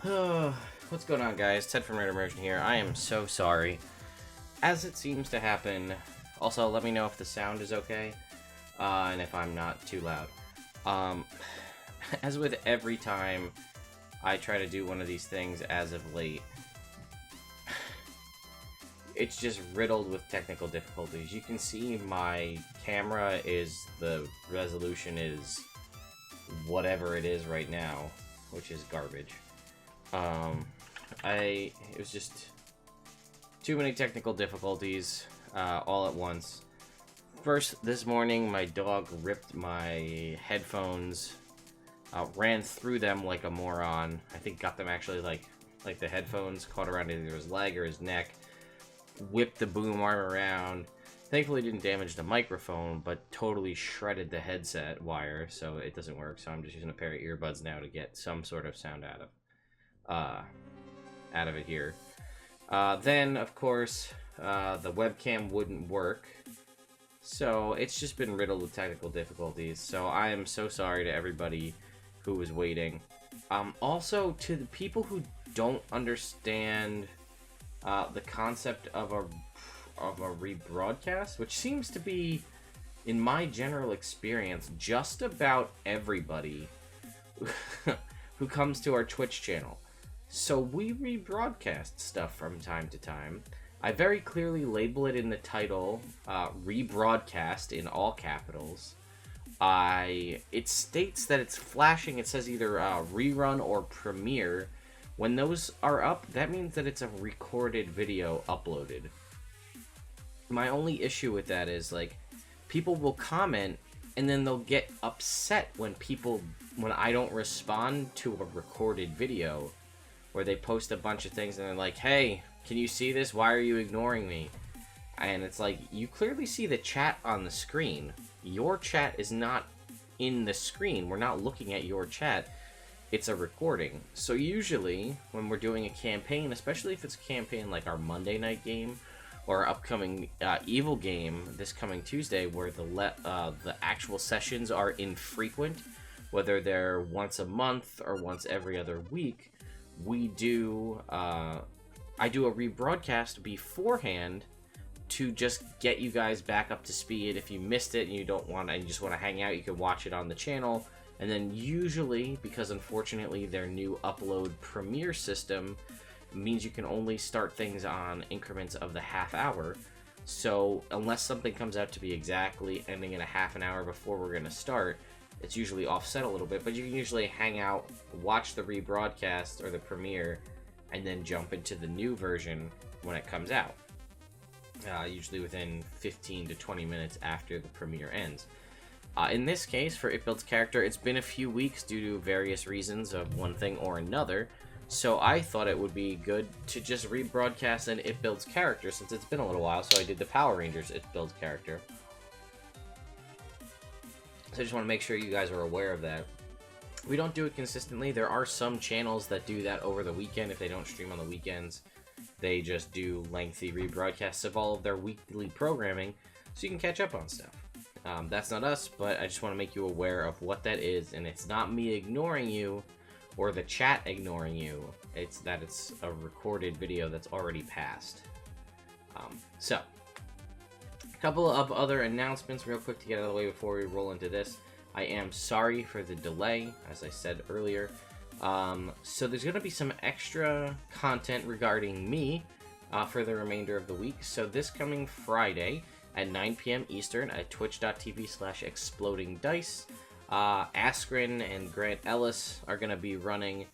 What's going on, guys? Ted from Nerd Immersion here. I am so sorry. As it seems to happen, also let me know if the sound is okay, and if I'm not too loud. As with every time I try to do one of these things as of late, it's just riddled with technical difficulties. You can see my camera the resolution is whatever it is right now, which is garbage. It was just too many technical difficulties, all at once. First, this morning, my dog ripped my headphones, ran through them like a moron. I think got them actually, like the headphones caught around either his leg or his neck, whipped the boom arm around. Thankfully, didn't damage the microphone, but totally shredded the headset wire, so it doesn't work. So I'm just using a pair of earbuds now to get some sort of sound out of it here. Then, of course, the webcam wouldn't work, so it's just been riddled with technical difficulties. So I am so sorry to everybody who was waiting. Also, to the people who don't understand the concept of a rebroadcast, which seems to be, in my general experience, just about everybody who comes to our Twitch channel. So we rebroadcast stuff from time to time. I very clearly label it in the title, rebroadcast in all capitals. It states that it's flashing. It says either rerun or premiere. When those are up, that means that it's a recorded video uploaded. My only issue with that is, like, people will comment and then they'll get upset when I don't respond to a recorded video, where they post a bunch of things and they're like, hey, can you see this? Why are you ignoring me? And it's like, you clearly see the chat on the screen. Your chat is not in the screen. We're not looking at your chat. It's a recording. So usually, when we're doing a campaign, especially if it's a campaign like our Monday night game, or our upcoming Evil game this coming Tuesday, where the actual sessions are infrequent, whether they're once a month or once every other week, I do a rebroadcast beforehand to just get you guys back up to speed. If you missed it and you just want to hang out, you can watch it on the channel. And then usually, because unfortunately their new upload premiere system means you can only start things on increments of the half hour. So unless something comes out to be exactly ending in a half an hour before we're going to start, it's usually offset a little bit, but you can usually hang out, watch the rebroadcast or the premiere, and then jump into the new version when it comes out. Usually within 15 to 20 minutes after the premiere ends. In this case, for It Builds Character, it's been a few weeks due to various reasons of one thing or another, so I thought it would be good to just rebroadcast an It Builds Character since it's been a little while, so I did the Power Rangers It Builds Character. So I just want to make sure you guys are aware of that. We don't do it consistently. There are some channels that do that over the weekend. If they don't stream on the weekends, they just do lengthy rebroadcasts of all of their weekly programming so you can catch up on stuff. That's not us, but I just want to make you aware of what that is, and it's not me ignoring you or the chat ignoring you. It's that it's a recorded video that's already passed. So, a couple of other announcements real quick to get out of the way before we roll into this. I am sorry for the delay, as I said earlier. So there's going to be some extra content regarding me for the remainder of the week. So this coming Friday at 9 p.m. Eastern at twitch.tv/explodingdice, Askren and Grant Ellis are going to be running.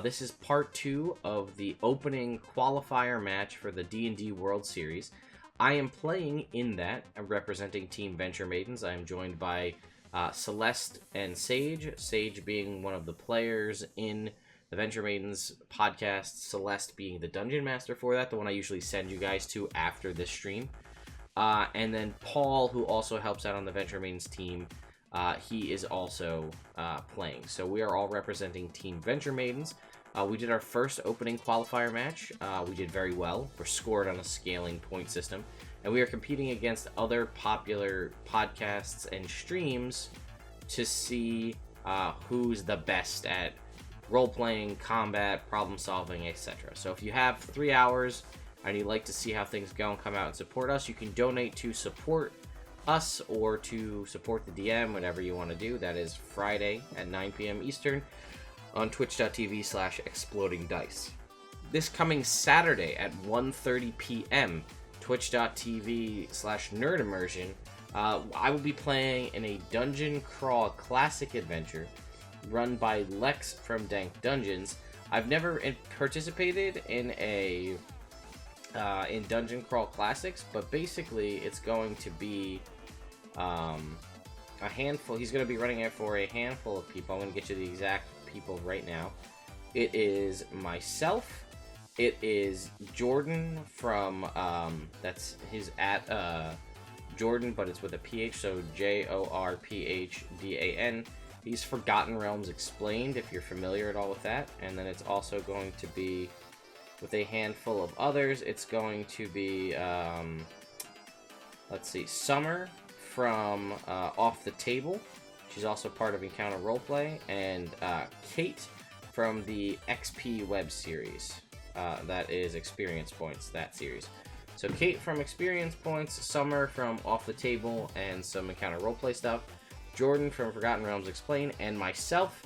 This is part 2 of the opening qualifier match for the D&D World Series. I am playing in that, representing Team Venture Maidens. I am joined by Celeste and Sage. Sage being one of the players in the Venture Maidens podcast, Celeste being the Dungeon Master for that, the one I usually send you guys to after this stream. And then Paul, who also helps out on the Venture Maidens team, he is also playing. So we are all representing Team Venture Maidens. We did our first opening qualifier match. We did very well. We're scored on a scaling point system. And we are competing against other popular podcasts and streams to see who's the best at role-playing, combat, problem-solving, etc. So if you have 3 hours and you'd like to see how things go and come out and support us, you can donate to support us or to support the DM, whatever you want to do. That is Friday at 9 p.m. Eastern on twitch.tv/explodingdice. This coming Saturday at 1:30 p.m. twitch.tv/Nerd Immersion, I will be playing in a dungeon crawl classic adventure run by Lex from Dank Dungeons. I've never participated in in Dungeon Crawl Classics, but basically it's going to be a handful. He's going to be running it for a handful of people. I'm going to get you the exact people right now. It is myself. It is Jordan from, that's his at Jordan, but it's with a PH, so JORPHDAN. He's Forgotten Realms Explained, if you're familiar at all with that. And then it's also going to be with a handful of others. It's going to be, let's see, Summer from Off the Table. She's also part of Encounter Roleplay. And Kate from the XP web series. That is Experience Points, that series. So Kate from Experience Points, Summer from Off the Table and some Encounter Roleplay stuff, Jordan from Forgotten Realms Explained, and myself.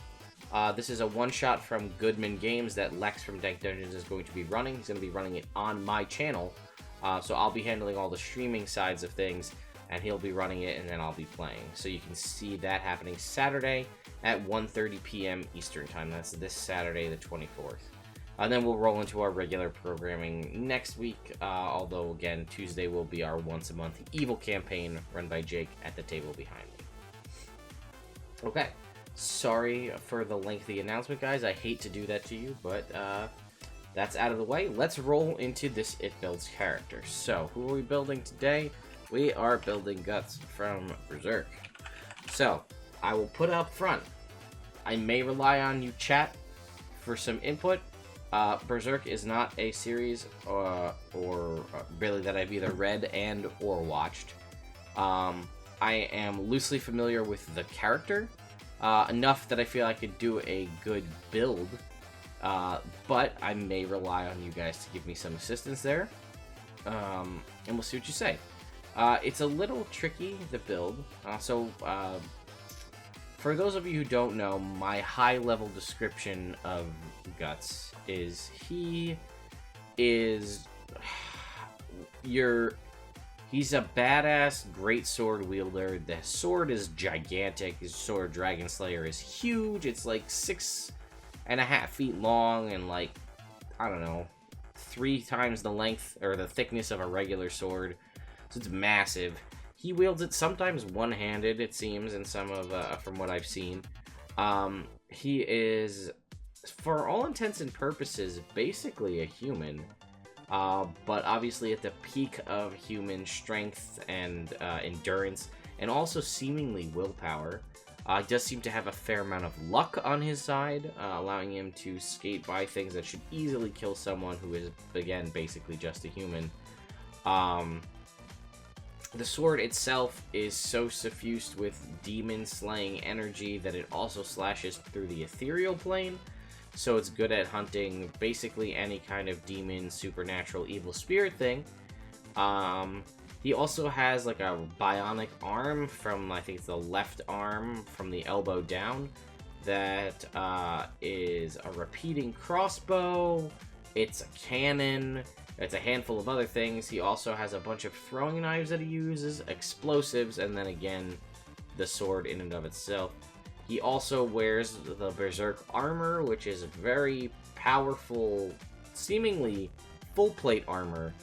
This is a one-shot from Goodman Games that Lex from Dank Dungeons is going to be running. He's going to be running it on my channel. So I'll be handling all the streaming sides of things, and he'll be running it, and then I'll be playing. So you can see that happening Saturday at 1:30 p.m. Eastern Time. That's this Saturday, the 24th. And then we'll roll into our regular programming next week, although, again, Tuesday will be our once-a-month Evil campaign run by Jake at the table behind me. Okay, sorry for the lengthy announcement, guys. I hate to do that to you, but that's out of the way. Let's roll into this It Builds character. So, who are we building today? We are building Guts from Berserk. So, I will put up front. I may rely on you, chat, for some input. Berserk is not a series or really that I've either read and or watched. I am loosely familiar with the character, enough that I feel I could do a good build, but I may rely on you guys to give me some assistance there, and we'll see what you say. It's a little tricky, the build, for those of you who don't know, my high-level description of Guts is he's a badass great sword wielder. The sword is gigantic. His sword, Dragon Slayer, is huge. It's like 6.5 feet long and like, I don't know, 3 times the length or the thickness of a regular sword. So it's massive. He wields it sometimes one-handed, it seems, in some of from what I've seen. He is, for all intents and purposes, basically a human. But obviously at the peak of human strength and endurance, and also seemingly willpower. He does seem to have a fair amount of luck on his side, allowing him to skate by things that should easily kill someone who is, again, basically just a human. The sword itself is so suffused with demon-slaying energy that it also slashes through the ethereal plane. So it's good at hunting basically any kind of demon, supernatural, evil spirit thing. He also has like a bionic arm from, I think it's the left arm from the elbow down. That is a repeating crossbow. It's a cannon. It's a handful of other things. He also has a bunch of throwing knives that he uses, explosives, and then again, the sword in and of itself. He also wears the Berserk armor, which is very powerful, seemingly full plate armor,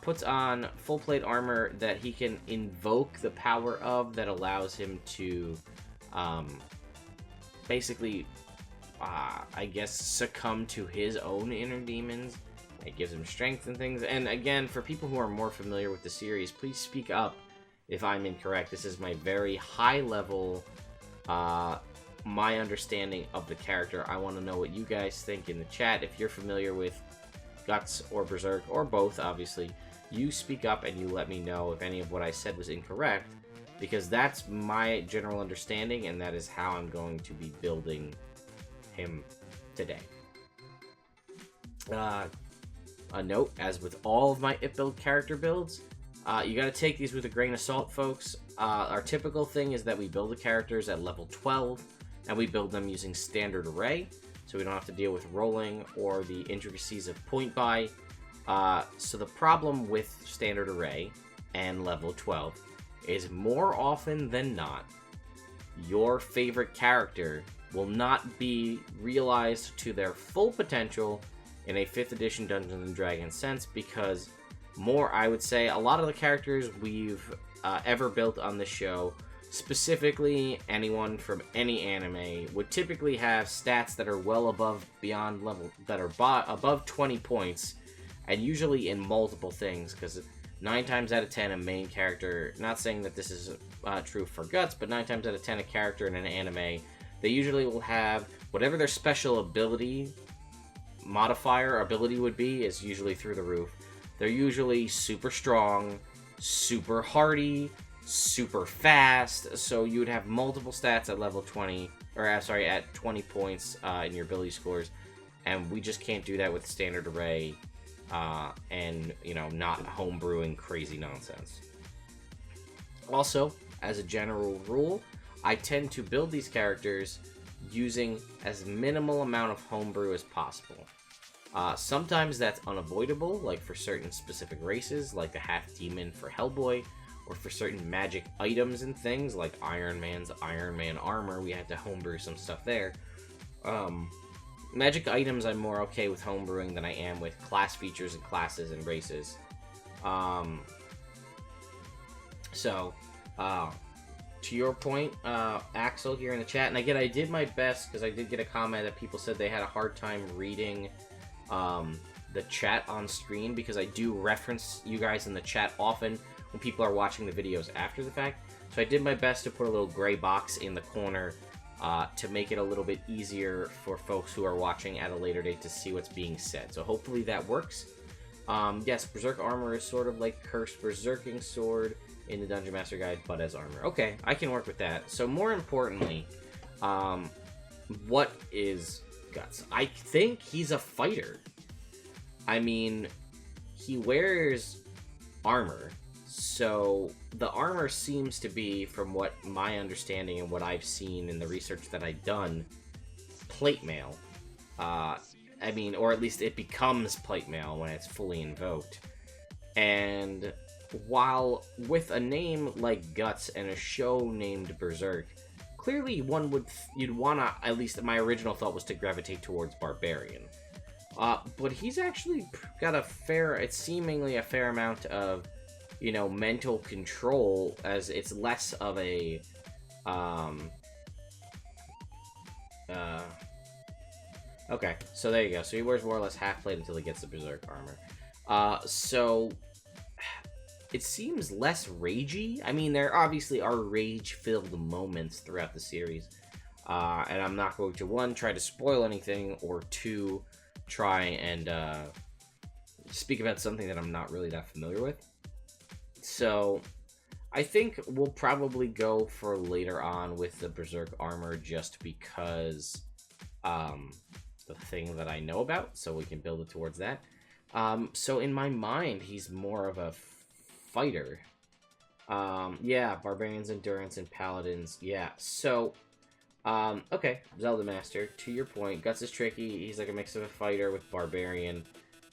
puts on full plate armor that he can invoke the power of, that allows him to basically, I guess, succumb to his own inner demons. It gives him strength and things. And again, for people who are more familiar with the series, please speak up if I'm incorrect. This is my very high level, my understanding of the character. I want to know what you guys think in the chat. If you're familiar with Guts or Berserk, or both, obviously, you speak up and you let me know if any of what I said was incorrect, because that's my general understanding, and that is how I'm going to be building him today. A note, as with all of my it-build character builds, you gotta take these with a grain of salt, folks. Our typical thing is that we build the characters at level 12, and we build them using standard array, so we don't have to deal with rolling or the intricacies of point buy. So the problem with standard array and level 12 is more often than not, your favorite character will not be realized to their full potential in a 5th edition Dungeons & Dragons sense, because I would say, a lot of the characters we've ever built on this show, specifically anyone from any anime, would typically have stats that are well above beyond level, that are above 20 points, and usually in multiple things, because 9 times out of 10 a main character, not saying that this is true for Guts, but 9 times out of 10 a character in an anime, they usually will have whatever their special ability modifier ability would be is usually through the roof. They're usually super strong, super hardy, super fast, so you would have multiple stats at level 20, or sorry, at 20 points in your ability scores, and we just can't do that with standard array, and, you know, not homebrewing crazy nonsense. Also, as a general rule, I tend to build these characters using as minimal amount of homebrew as possible. Sometimes that's unavoidable, like for certain specific races, like the half-demon for Hellboy, or for certain magic items and things, like Iron Man's Iron Man armor, we had to homebrew some stuff there. Magic items I'm more okay with homebrewing than I am with class features and classes and races. To your point, Axel here in the chat, and again, I did my best, because I did get a comment that people said they had a hard time reading the chat on screen, because I do reference you guys in the chat often when people are watching the videos after the fact. So I did my best to put a little gray box in the corner to make it a little bit easier for folks who are watching at a later date to see what's being said. So hopefully that works. Yes, Berserk armor is sort of like Cursed Berserking Sword in the Dungeon Master Guide, but as armor. Okay, I can work with that. So more importantly, what is Guts? I think he's a fighter. I mean, he wears armor, so the armor seems to be, from what my understanding and what I've seen in the research that I've done, plate mail. I mean, or at least it becomes plate mail when it's fully invoked. And while with a name like Guts and a show named Berserk, clearly you'd wanna, at least my original thought was to gravitate towards Barbarian. But he's actually got it's seemingly a fair amount of, you know, mental control, as it's less of a, okay, so there you go. So he wears more or less half plate until he gets the Berserk armor. So it seems less ragey. I mean, there obviously are rage-filled moments throughout the series. And I'm not going to, 1, try to spoil anything, or 2, try and speak about something that I'm not really that familiar with. So I think we'll probably go for later on with the Berserk armor, just because the thing that I know about, so we can build it towards that. So in my mind, he's more of a fighter. Yeah, Barbarians, Endurance, and Paladins. Yeah, so okay, Zelda Master, to your point, Guts is tricky. He's like a mix of a fighter with Barbarian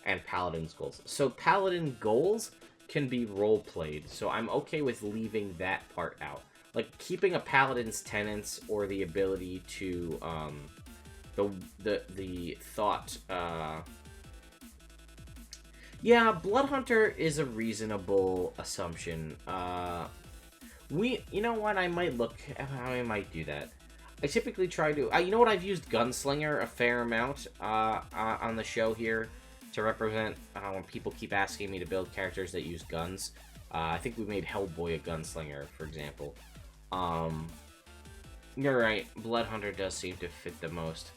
and Paladin's goals. So Paladin goals can be role-played, so I'm okay with leaving that part out. Like, keeping a Paladin's tenets, or the ability to, the thought, yeah, Blood Hunter is a reasonable assumption. You know what, I might look at how I might do that. I typically try to, you know what, I've used Gunslinger a fair amount on the show here to represent when people keep asking me to build characters that use guns. I think we made Hellboy a gunslinger, for example. You're right, Blood Hunter does seem to fit the most.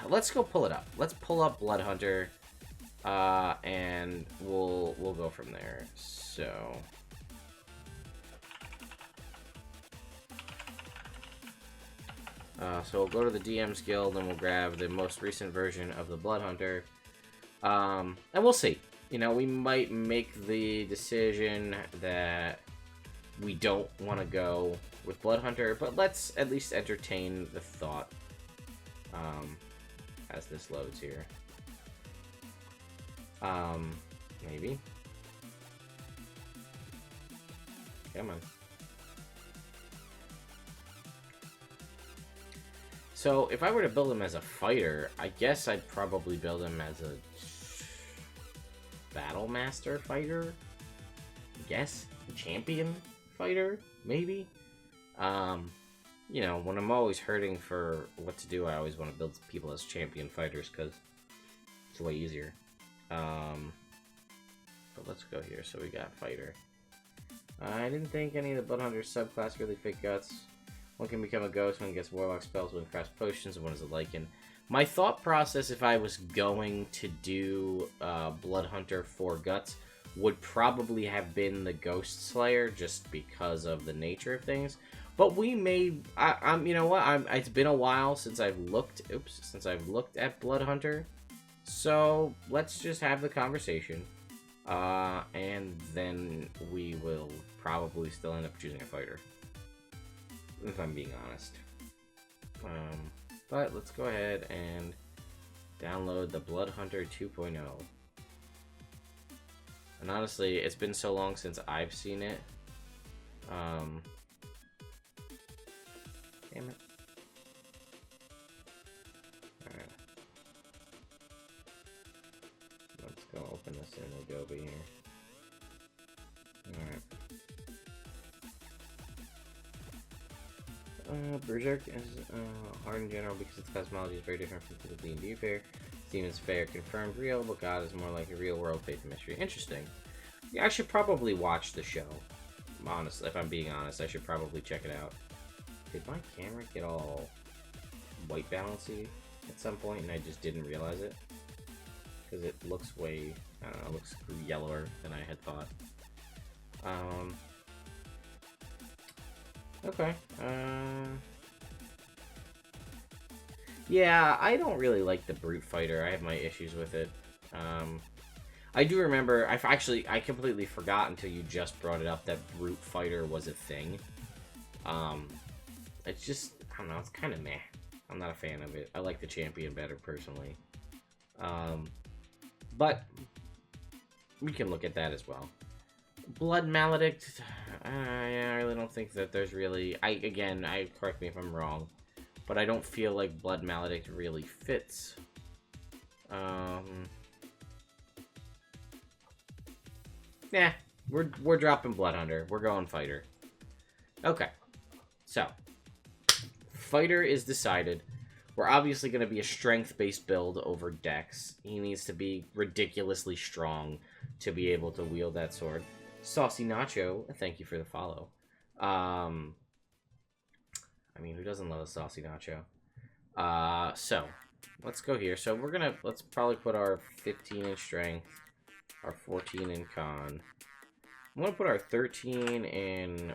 Let's go pull it up. Let's pull up Blood Hunter. and we'll go from there. So we'll go to the DM's Guild and we'll grab the most recent version of the Blood Hunter. And we'll see. You know, we might make the decision that we don't want to go with Blood Hunter, but let's at least entertain the thought as this loads here. Maybe. Come on. So, if I were to build him as a fighter, I guess I'd probably build him as a Battle Master fighter? I guess? Champion fighter? Maybe? You know, when I'm always hurting for what to do, I always want to build people as champion fighters, because it's way easier. But let's go here. So we got fighter. I didn't think any of the Bloodhunter subclass really fit guts. One can become a ghost, one gets warlock spells, one crafts potions, and one is a lichen. My thought process, if I was going to do Bloodhunter for guts, would probably have been the Ghost Slayer, just because of the nature of things. But we may, you know what? It's been a while since I've looked. Since I've looked at Bloodhunter. So let's just have the conversation, and then we will probably still end up choosing a fighter, if I'm being honest. But let's go ahead and download the Bloodhunter 2.0. And honestly, it's been so long since I've seen it. Damn it. Alright. Let's go open this in Adobe here. Alright. Berserk is hard in general because its cosmology is very different from the D&D fare. Demons Fair confirmed real, but God is more like a real world faith and mystery. Interesting. Yeah, I should probably watch the show. Honestly, if I'm being honest, I should probably check it out. Did my camera get all white balancy at some point and I just didn't realize it? Because it looks way, I don't know, it looks yellower than I had thought. Okay. Yeah, I don't really like the Brute Fighter. I have my issues with it. I do remember, I completely forgot until you just brought it up that Brute Fighter was a thing. It's just, I don't know, it's kind of meh. I'm not a fan of it. I like the Champion better, personally. But we can look at that as well. Blood Maledict, I really don't think that there's really, again, correct me if I'm wrong, but I don't feel like Blood Maledict really fits. Yeah, we're dropping Bloodhunter. We're going Fighter. Okay, so Fighter is decided. We're obviously going to be a strength-based build over Dex. He needs to be ridiculously strong to be able to wield that sword. Saucy Nacho, thank you for the follow. I mean, who doesn't love a Saucy Nacho? So, let's go here. So let's probably put our 15 in strength, our 14 in con. I'm going to put our 13 in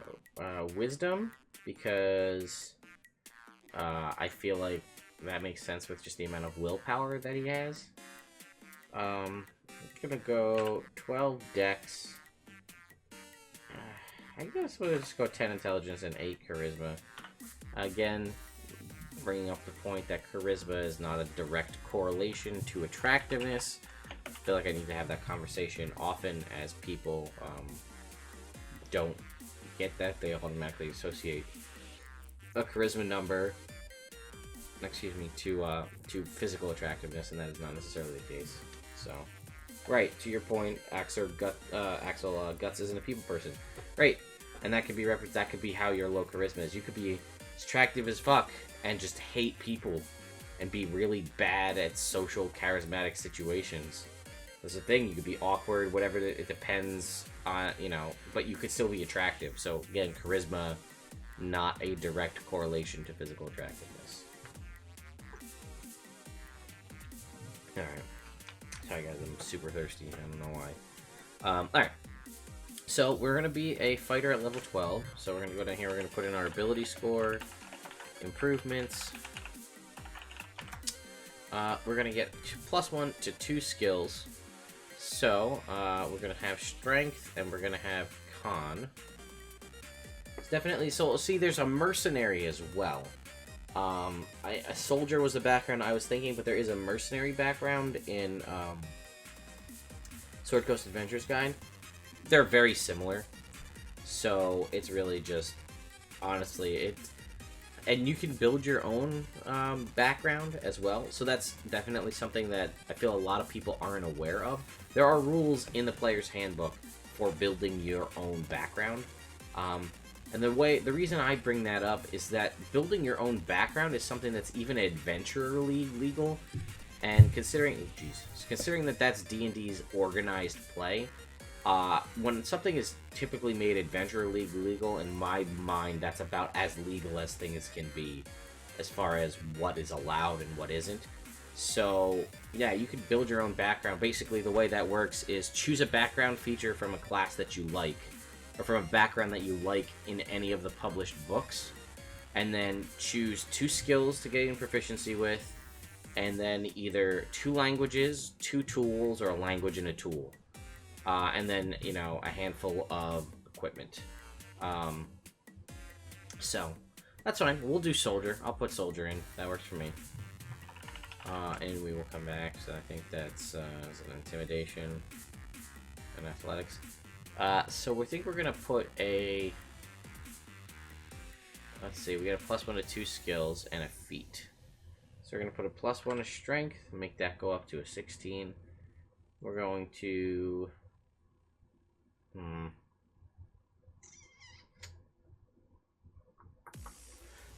wisdom, because I feel like that makes sense with just the amount of willpower that he has. I'm going to go 12 dex. I guess we'll just go 10 intelligence and 8 charisma. Again, bringing up the point that charisma is not a direct correlation to attractiveness. I feel like I need to have that conversation often, as people don't get that. They automatically associate a charisma number, to physical attractiveness, and that is not necessarily the case. So, right, to your point, Axel Guts isn't a people person. Right, and that could be that could be how your low charisma is. You could be attractive as fuck and just hate people and be really bad at social charismatic situations. There's a thing, you could be awkward, whatever, it depends on, but you could still be attractive. So again, charisma, not a direct correlation to physical attractiveness. Alright. Hi guys, I'm super thirsty. I don't know why. Alright. So we're going to be a fighter at level 12. So we're going to go down here. We're going to put in our ability score, improvements. We're going to get +1 to 2 skills. So we're going to have strength and we're going to have con. It's definitely, so see, there's a mercenary as well. A soldier was the background I was thinking, but there is a mercenary background in Sword Coast Adventures Guide. They're very similar, so it's really just, honestly, and you can build your own background as well, so that's definitely something that I feel a lot of people aren't aware of. There are rules in the player's handbook for building your own background. And the reason I bring that up is that building your own background is something that's even adventurally legal, and considering that that's D&D's organized play, when something is typically made adventurally legal, in my mind, that's about as legal as things can be, as far as what is allowed and what isn't. So yeah, you can build your own background. Basically, the way that works is choose a background feature from a class that you like, or from a background that you like in any of the published books, and then choose 2 skills to gain proficiency with, and then either 2 languages, 2 tools, or a language and a tool. And then, you know, a handful of equipment. So, that's fine. We'll do soldier. I'll put soldier in. That works for me. And we will come back, so I think that's an intimidation and athletics. So we think we're gonna put a, let's see, we got a +1 to 2 skills and a feat. So we're gonna put a +1 to strength, make that go up to a 16. We're going to, I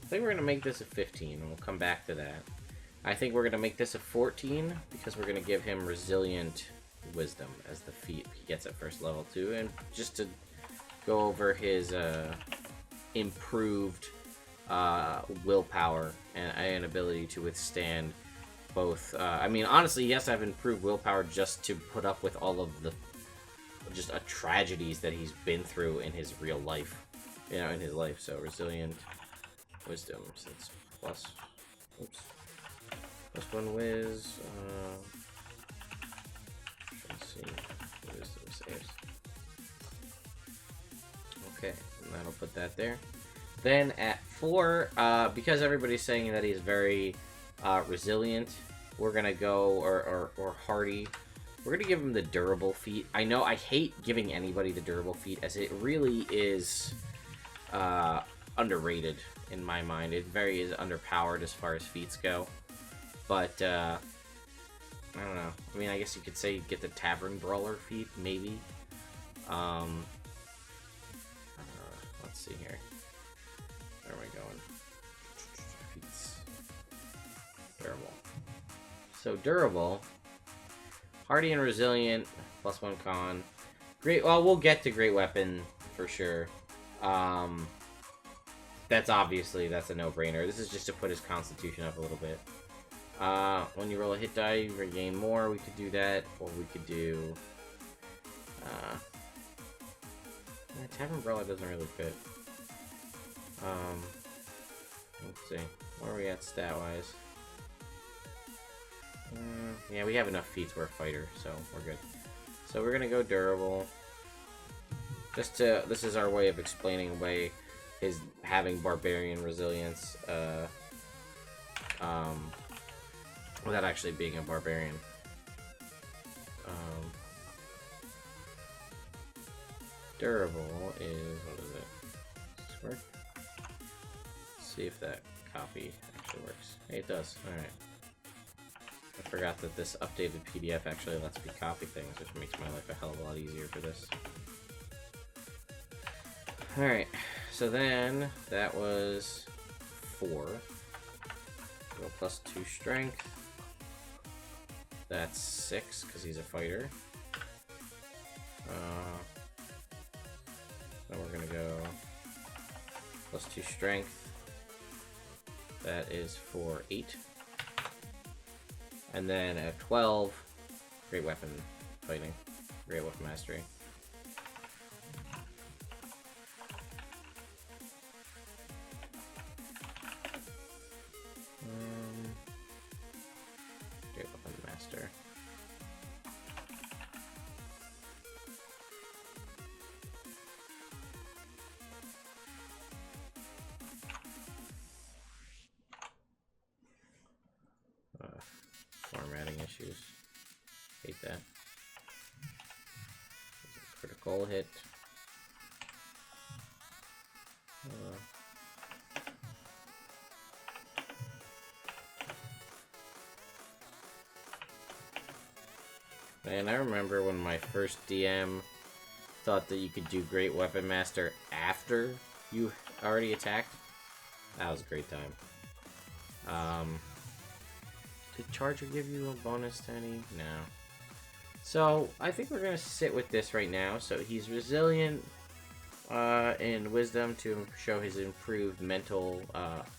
think we're gonna make this a 15, and we'll come back to that. I think we're gonna make this a 14 because we're gonna give him resilient wisdom as the feat he gets at first level too, and just to go over his improved willpower and ability to withstand both. I mean, honestly, he has to have improved willpower just to put up with all of the tragedies that he's been through in his real life, you know, in his life. So resilient wisdom, so it's +1 whiz. Let's see, wisdom saves. Okay, and that'll put that there. Then at 4, because everybody's saying that he's very resilient, we're gonna go, or hardy. We're gonna give him the durable feat. I know I hate giving anybody the durable feat, as it really is underrated in my mind. It is underpowered as far as feats go. But I don't know. I mean, I guess you could say you get the Tavern Brawler feat, maybe. Let's see here. Where am I going? Feats. Durable. So durable. Hardy and resilient, +1 con. Great. Well, we'll get to great weapon for sure. That's a no-brainer. This is just to put his constitution up a little bit. When you roll a hit die, you regain more. We could do that, or we could do. Tavern Brawler doesn't really fit. Let's see. Where are we at stat-wise? Yeah, we have enough feats. We're a fighter, so we're good. So we're gonna go durable. This is our way of explaining away his having barbarian resilience, without actually being a barbarian. Durable is, what is it? Does this work? Let's see if that copy actually works. Hey, it does. Alright. I forgot that this updated PDF actually lets me copy things, which makes my life a hell of a lot easier for this. Alright, so then that was 4. Go +2 strength. That's 6 because he's a fighter. Then we're gonna go +2 strength. That is for 8. And then at 12, great weapon fighting, great weapon mastery. Great weapon master. Formatting issues. Hate that. Critical hit. Man, I remember when my first DM thought that you could do Great Weapon Master after you already attacked. That was a great time. Did Charger give you a bonus to any? No. So, I think we're going to sit with this right now. So, he's resilient in wisdom to show his improved mental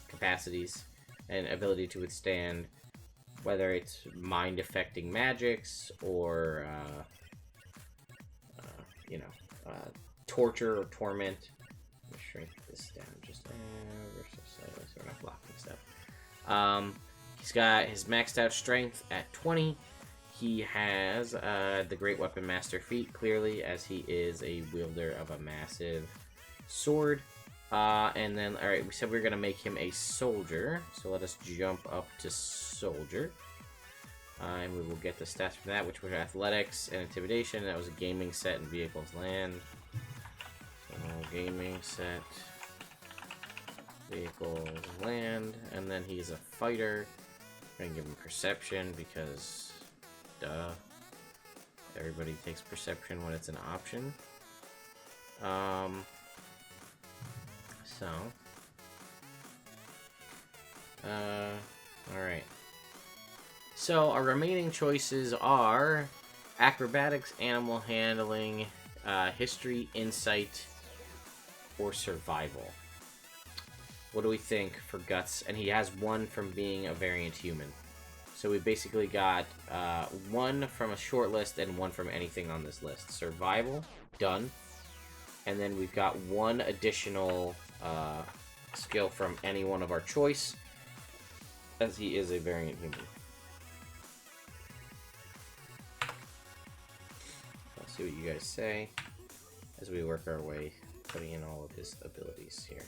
capacities and ability to withstand whether it's mind-affecting magics or, you know, torture or torment. Let me shrink this down just ever so slightly so we're not blocking stuff. He's got his maxed out strength at 20. He has the Great Weapon Master feat, clearly, as he is a wielder of a massive sword. And then, alright, we said we were going to make him a soldier. So let us jump up to soldier. And we will get the stats from that, which were athletics and intimidation. That was a gaming set and vehicles land. So gaming set, vehicles land, and then he's a fighter. I'm gonna give him perception because, duh, everybody takes perception when it's an option. Alright. So, our remaining choices are acrobatics, animal handling, history, insight, or survival. What do we think for guts? And he has one from being a variant human. So we basically got one from a short list and one from anything on this list. Survival, done. And then we've got one additional skill from any one of our choice, as he is a variant human. Let's see what you guys say as we work our way putting in all of his abilities here.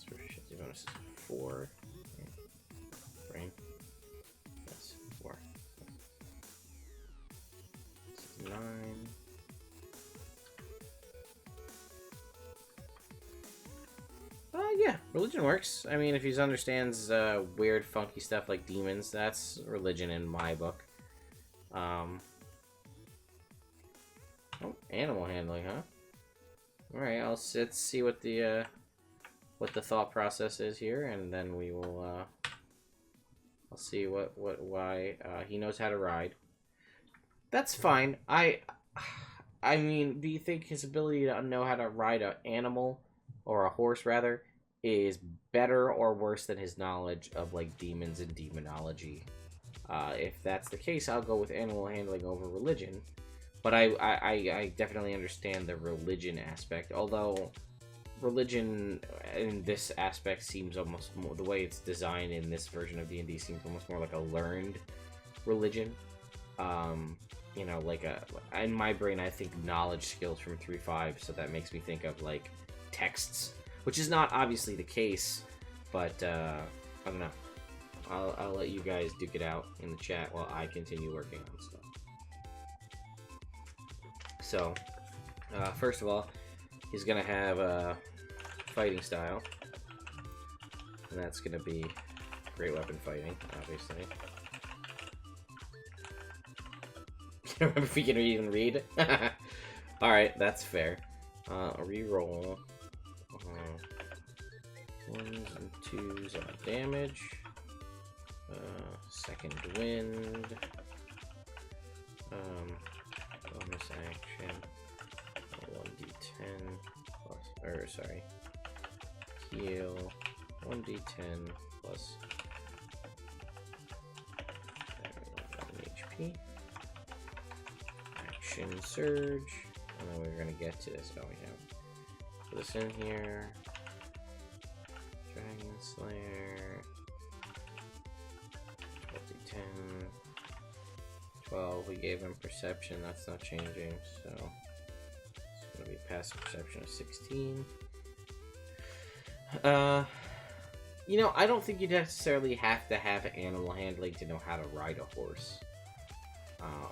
Proficiency bonus is 4. Brain. That's 4. This is 9. Yeah, religion works. I mean, if he understands weird, funky stuff like demons, that's religion in my book. Oh, animal handling, huh? Alright, let's see what the thought process is here, and then we will I'll see why he knows how to ride. That's fine. I mean, do you think his ability to know how to ride an animal, or a horse rather, is better or worse than his knowledge of like demons and demonology? If that's the case, I'll go with animal handling over religion. But I definitely understand the religion aspect, although religion in this aspect seems almost more, the way it's designed in this version of D&D seems almost more like a learned religion. You know, like in my brain I think knowledge skills from 3.5, so that makes me think of like texts, which is not obviously the case, but I don't know. I'll let you guys duke it out in the chat while I continue working on stuff. So, first of all, he's gonna have a fighting style, and that's gonna be great weapon fighting, obviously. Can't remember if he can even read. Alright, that's fair. Reroll. 1s and 2s on damage. Second wind. Bonus action. 1d10 plus, or sorry, heal. 1d10 plus Action Surge. And then we're gonna get to this, don't we have? Put this in here. Dragon Slayer. 10. 12. We gave him Perception. That's not changing, so it's gonna be passive Perception of 16. You know, I don't think you necessarily have to have animal handling to know how to ride a horse.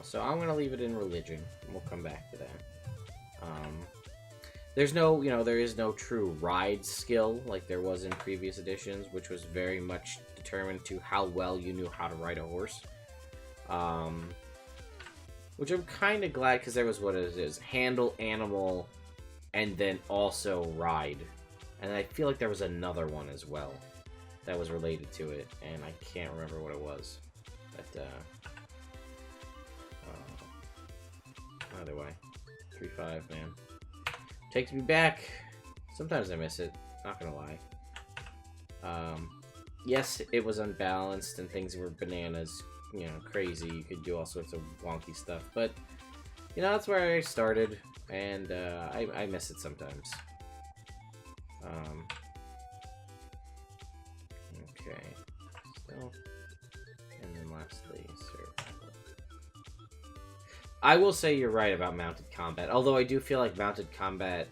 So I'm gonna leave it in religion, and we'll come back to that. There's no, there is no true ride skill like there was in previous editions, which was very much determined to how well you knew how to ride a horse. Which I'm kind of glad, because there was what it is: handle, animal, and then also ride. And I feel like there was another one as well that was related to it, and I can't remember what it was. But either way, 3-5, man. Takes me back. Sometimes I miss it, not gonna lie. Yes, it was unbalanced and things were bananas, crazy. You could do all sorts of wonky stuff, but that's where I started, and I miss it sometimes. Okay, so, and then lastly, survival. I will say you're right about mounted combat, although I do feel like mounted combat,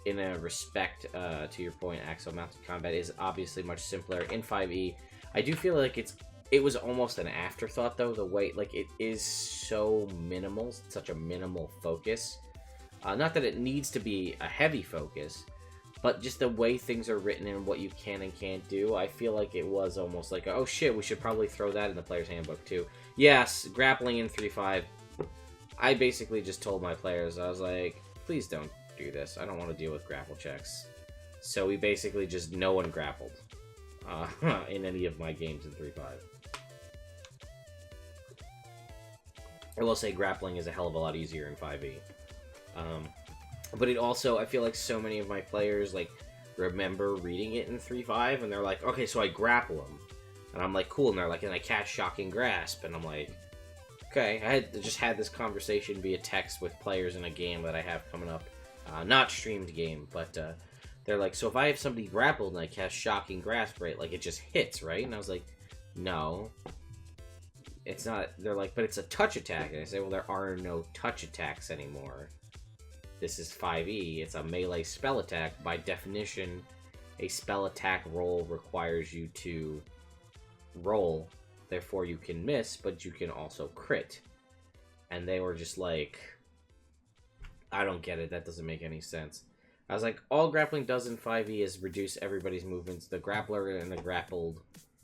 in a respect to your point, Axel, mounted combat is obviously much simpler in 5e. I do feel like it was almost an afterthought, though, the way, like, it is so minimal, such a minimal focus. Not that it needs to be a heavy focus, but just the way things are written and what you can and can't do, I feel like it was almost like, oh shit, we should probably throw that in the player's handbook too. Yes, grappling in 3.5. I basically just told my players, I was like, please don't do this. I don't want to deal with grapple checks. So we basically just no one grappled in any of my games in 3.5. I will say grappling is a hell of a lot easier in 5e. But it also, I feel like so many of my players, like, remember reading it in 3.5, and they're like, okay, so I grapple them. And I'm like, cool, and they're like, and I cast Shocking Grasp, and I'm like, okay. I just had this conversation via text with players in a game that I have coming up. Not streamed game, but they're like, so if I have somebody grappled and I cast Shocking Grasp, right, like, it just hits, right? And I was like, no. It's not. They're like, but it's a touch attack. And I say, well, there are no touch attacks anymore. This is 5e. It's a melee spell attack. By definition, a spell attack roll requires you to roll. Therefore, you can miss, but you can also crit. And they were just like, I don't get it. That doesn't make any sense. I was like, all grappling does in 5e is reduce everybody's movements, the grappler and the grappled,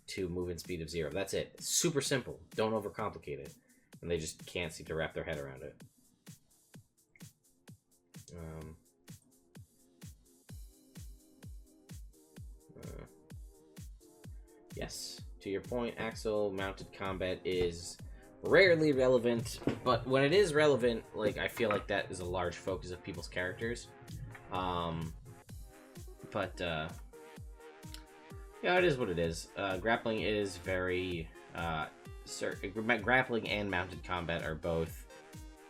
to movement speed of 0. That's it. It's super simple. Don't overcomplicate it. And they just can't seem to wrap their head around it. Yes, to your point, Axel, mounted combat is rarely relevant, but when it is relevant, like, I feel like that is a large focus of people's characters. Yeah, it is what it is. Grappling is very grappling and mounted combat are both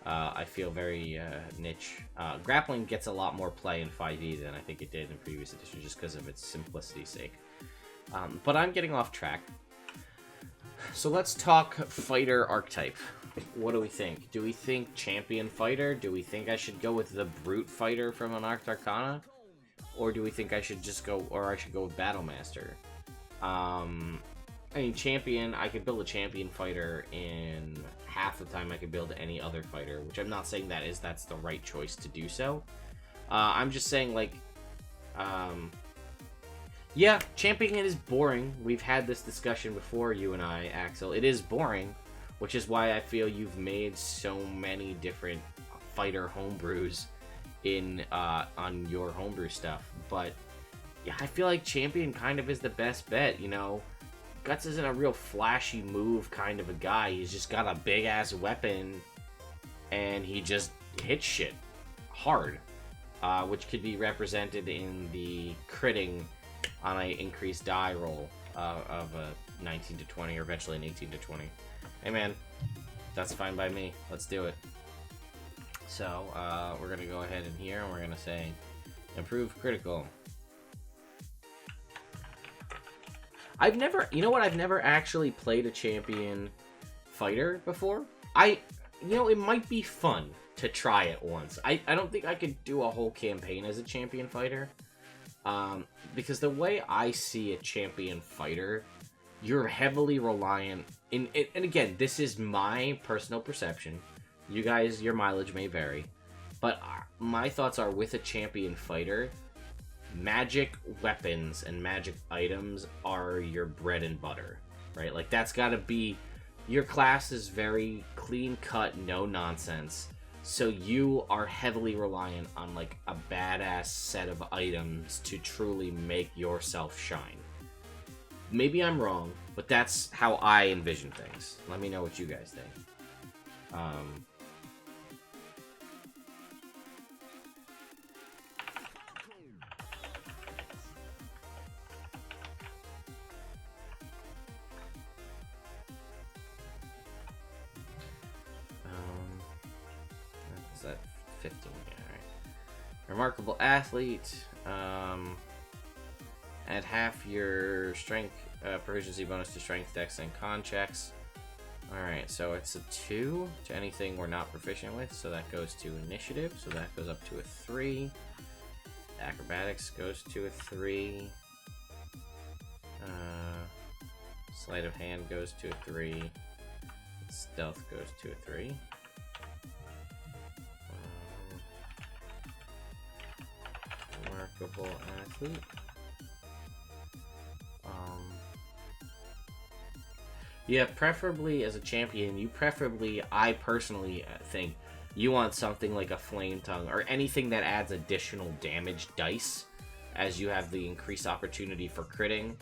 I feel very niche. Grappling gets a lot more play in 5e than I think it did in previous editions, just because of its simplicity's sake. But I'm getting off track. So let's talk fighter archetype. What do we think? Do we think champion fighter? Do we think I should go with the brute fighter from Anarch Arcana? Or do we think I should just go, or I should go with Battle Master? I mean, champion, I could build a champion fighter in half the time I could build any other fighter, which I'm not saying that's the right choice to do so. I'm just saying, like, yeah, champion is boring. We've had this discussion before, you and I, Axel. It is boring, which is why I feel you've made so many different fighter homebrews on your homebrew stuff. But yeah, I feel like champion kind of is the best bet, you know. Guts isn't a real flashy move kind of a guy. He's just got a big ass weapon and he just hits shit hard, which could be represented in the critting on an increased die roll of a 19 to 20 or eventually an 18 to 20. Hey man, that's fine by me. Let's do it. So, we're going to go ahead in here and we're going to say improve critical. I've never, you know what, I've never actually played a champion fighter before. You know, it might be fun to try it once. I don't think I could do a whole campaign as a champion fighter. Because the way I see a champion fighter, you're heavily reliant, and again, this is my personal perception. You guys, your mileage may vary. But my thoughts are, with a champion fighter, magic weapons and magic items are your bread and butter, right? Like, that's got to be... Your class is very clean-cut, no nonsense. So you are heavily reliant on, like, a badass set of items to truly make yourself shine. Maybe I'm wrong, but that's how I envision things. Let me know what you guys think. Is that 15? Yeah, alright. Remarkable athlete. Add half your strength proficiency bonus to strength, dex, and con checks. Alright, so it's a 2 to anything we're not proficient with, so that goes to initiative, so that goes up to a 3. Acrobatics goes to a 3. Sleight of hand goes to a 3. Stealth goes to a 3. Remarkable athlete. Yeah, preferably as a champion, I personally think you want something like a flame tongue or anything that adds additional damage dice, as you have the increased opportunity for critting.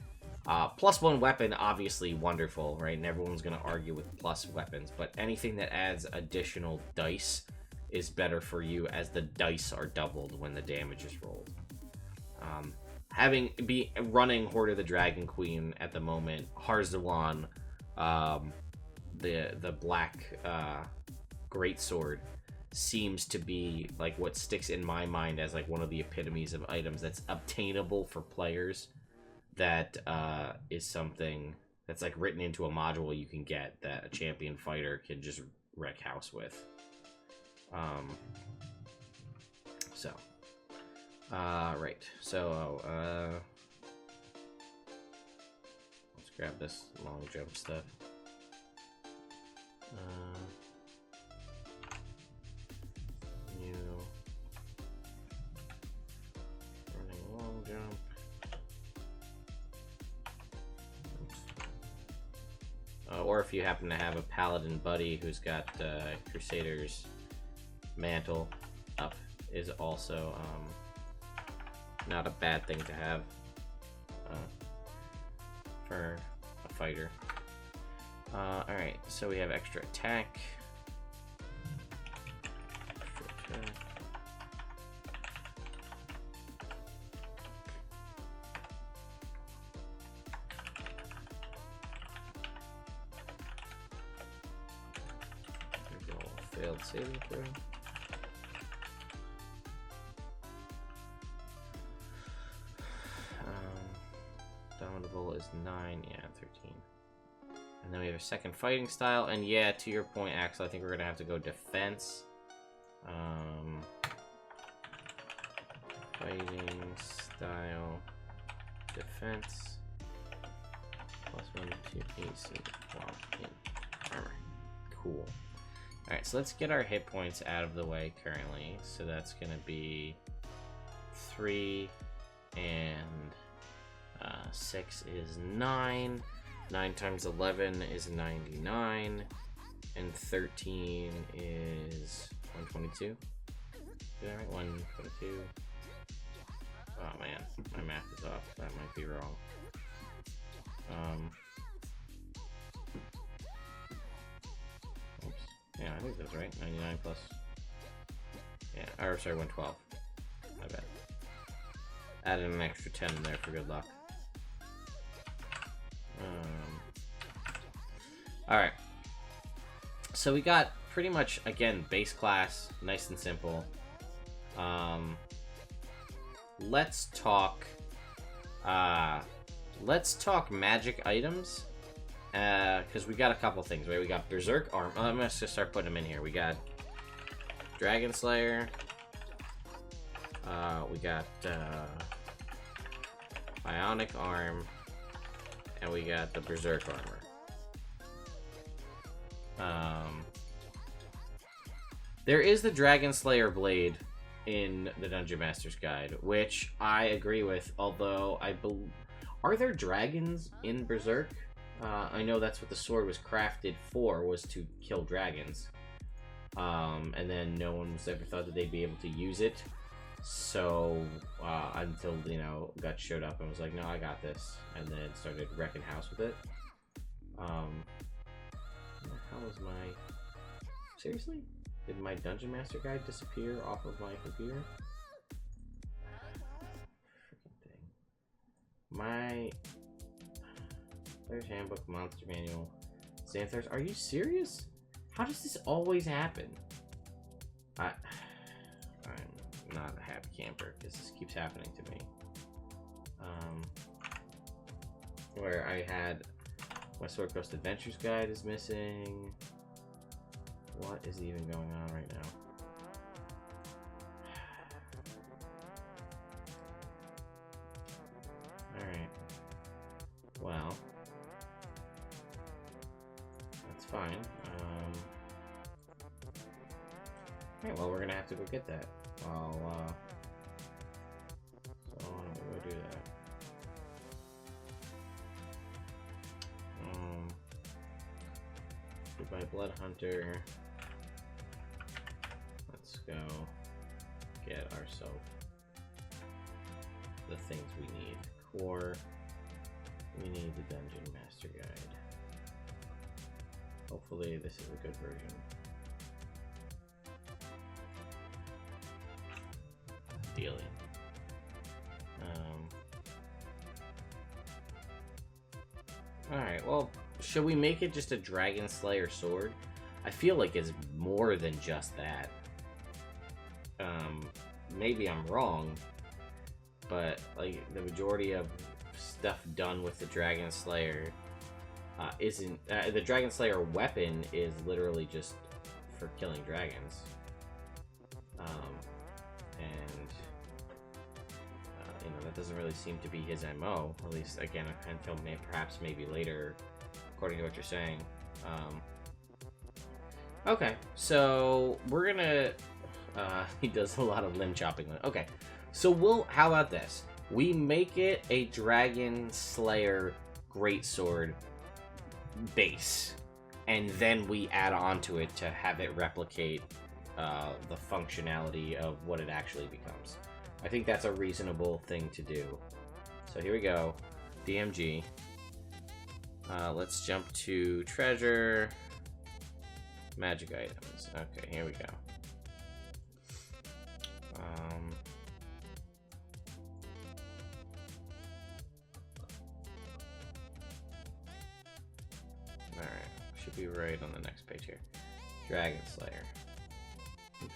Plus one weapon, obviously wonderful, right? And everyone's going to argue with plus weapons, but anything that adds additional dice is better for you, as the dice are doubled when the damage is rolled. Running Horde of the Dragon Queen at the moment, Harzawan, the black greatsword, seems to be like what sticks in my mind as like one of the epitomes of items that's obtainable for players. That is something that's like written into a module you can get that a champion fighter can just wreck house with. Right. So, let's grab this long jump stuff. New running long jump. Or if you happen to have a paladin buddy who's got Crusader's mantle up, is also not a bad thing to have for a fighter. Alright, so we have extra attack. Failed saving throw. Dominable is 9, yeah, 13. And then we have a second fighting style, and yeah, to your point, Axel, I think we're gonna have to go defense. Fighting style, defense, +1 to AC, while in armor. Cool. Alright, so let's get our hit points out of the way currently. So that's going to be 3, and 6 is 9. 9 times 11 is 99. And 13 is 122. Is that right? 122. Oh man, my math is off. That might be wrong. Yeah, I think that's right. 99 plus. Yeah, or sorry, 112. My bad. Added an extra 10 in there for good luck. Alright. So we got pretty much, again, base class, nice and simple. Let's talk magic items, because we got a couple things, right? We got Berserk Arm. I'm gonna just start putting them in here. We got Dragon Slayer. We got Bionic Arm, and we got the Berserk Armor. There is the Dragon Slayer blade in the Dungeon Master's Guide, which I agree with, although are there dragons in Berserk? I know that's what the sword was crafted for, was to kill dragons. And then no one's ever thought that they'd be able to use it. So, until, you know, Gut showed up and was like, no, I got this. And then started wrecking house with it. How was my... Seriously? Did my Dungeon Master Guide disappear off of my computer? Freaking thing. My... There's Handbook, Monster Manual, Xanthars. Are you serious? How does this always happen? I'm not a happy camper because this keeps happening to me. Where I had my Sword Coast Adventures Guide is missing. What is even going on right now? Alright. Well. That's fine. Alright, well, we're gonna have to go get that. So why don't we go do that? Goodbye, Blood Hunter. Let's go get ourselves the things we need. Core. We need the Dungeon Master Guide. Hopefully this is a good version. Dealing. Alright, well, should we make it just a Dragon Slayer sword? I feel like it's more than just that. Maybe I'm wrong, but like the majority of stuff done with the Dragon Slayer isn't... the Dragon Slayer weapon is literally just for killing dragons. You know, that doesn't really seem to be his MO, at least, again, until perhaps maybe later, according to what you're saying. Okay, so we're gonna... he does a lot of limb chopping. Okay, so how about this? We make it a Dragon Slayer Greatsword base, and then we add on to it to have it replicate the functionality of what it actually becomes. I think that's a reasonable thing to do. So here we go. DMG. Let's jump to treasure. Magic items. Okay, here we go. Alright, should be right on the next page here. Dragon Slayer. Oops.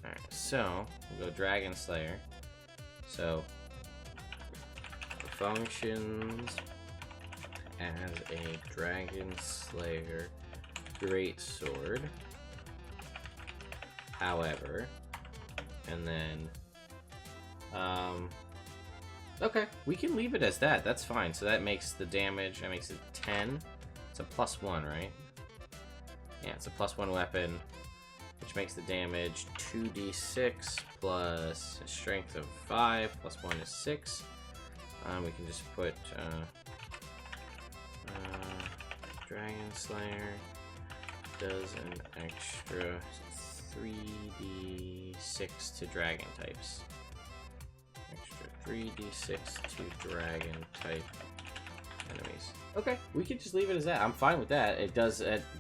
Alright, so we'll go Dragon Slayer. So functions as a Dragon Slayer Greatsword. However, and then okay, we can leave it as that. That's fine. So that makes the damage, that makes it 10. It's a +1, right? Yeah, it's a +1 weapon, which makes the damage 2d6 plus a strength of 5, +1 is 6. We can just put Dragon Slayer does an extra 3d6 to dragon types. Extra 3d6 to dragon type enemies. Okay, we could just leave it as that. I'm fine with that. It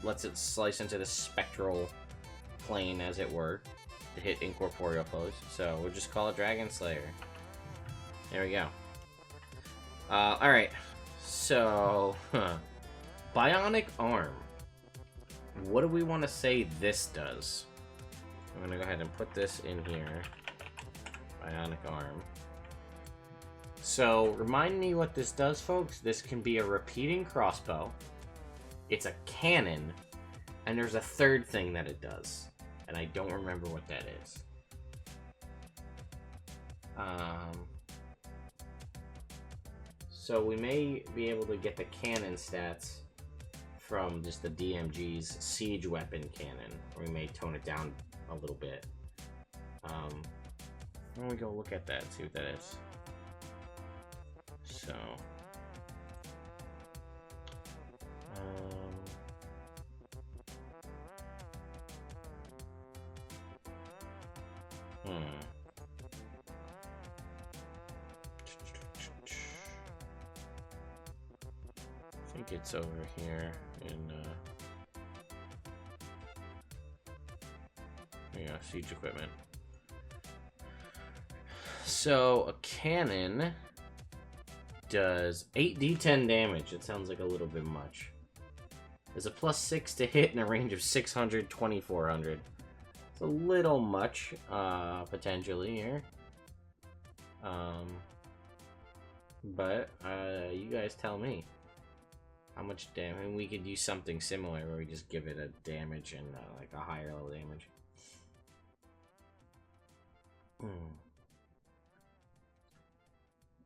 lets it slice into the spectral plane, as it were, to hit incorporeal foes. So we'll just call it Dragon Slayer. There we go. Alright, So, Bionic Arm. What do we want to say this does? I'm going to go ahead and put this in here. Bionic Arm. So, remind me what this does, folks. This can be a repeating crossbow. It's a cannon. And there's a third thing that it does. And I don't remember what that is. So we may be able to get the cannon stats from just the DMG's siege weapon cannon. Or we may tone it down a little bit. Why don't we go look at that and see what that is? So... I think it's over here in yeah, siege equipment. So a cannon does 8d10 damage. It sounds like a little bit much. There's a +6 to hit in a range of 600, 2400. It's a little much, potentially here. But you guys tell me. How much damage? I mean, we could do something similar where we just give it a damage and like a higher level damage.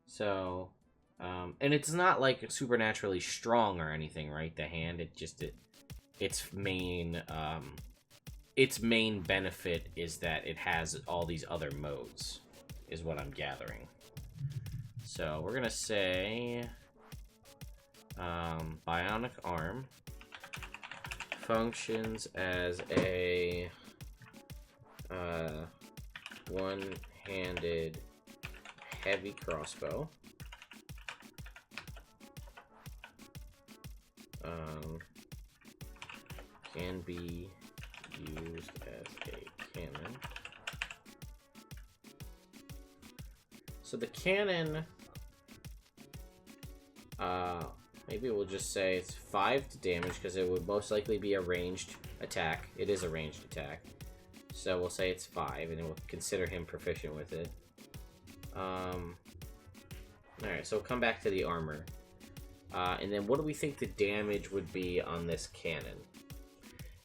So, and it's not like supernaturally strong or anything, right? The hand, its main benefit is that it has all these other modes, is what I'm gathering. So we're gonna say Bionic Arm functions as a one-handed heavy crossbow. Can be used as a cannon. So the cannon, maybe we'll just say it's 5 to damage because it would most likely be a ranged attack. It is a ranged attack. So we'll say it's 5 and then we'll consider him proficient with it. Alright, so we'll come back to the armor. And then what do we think the damage would be on this cannon?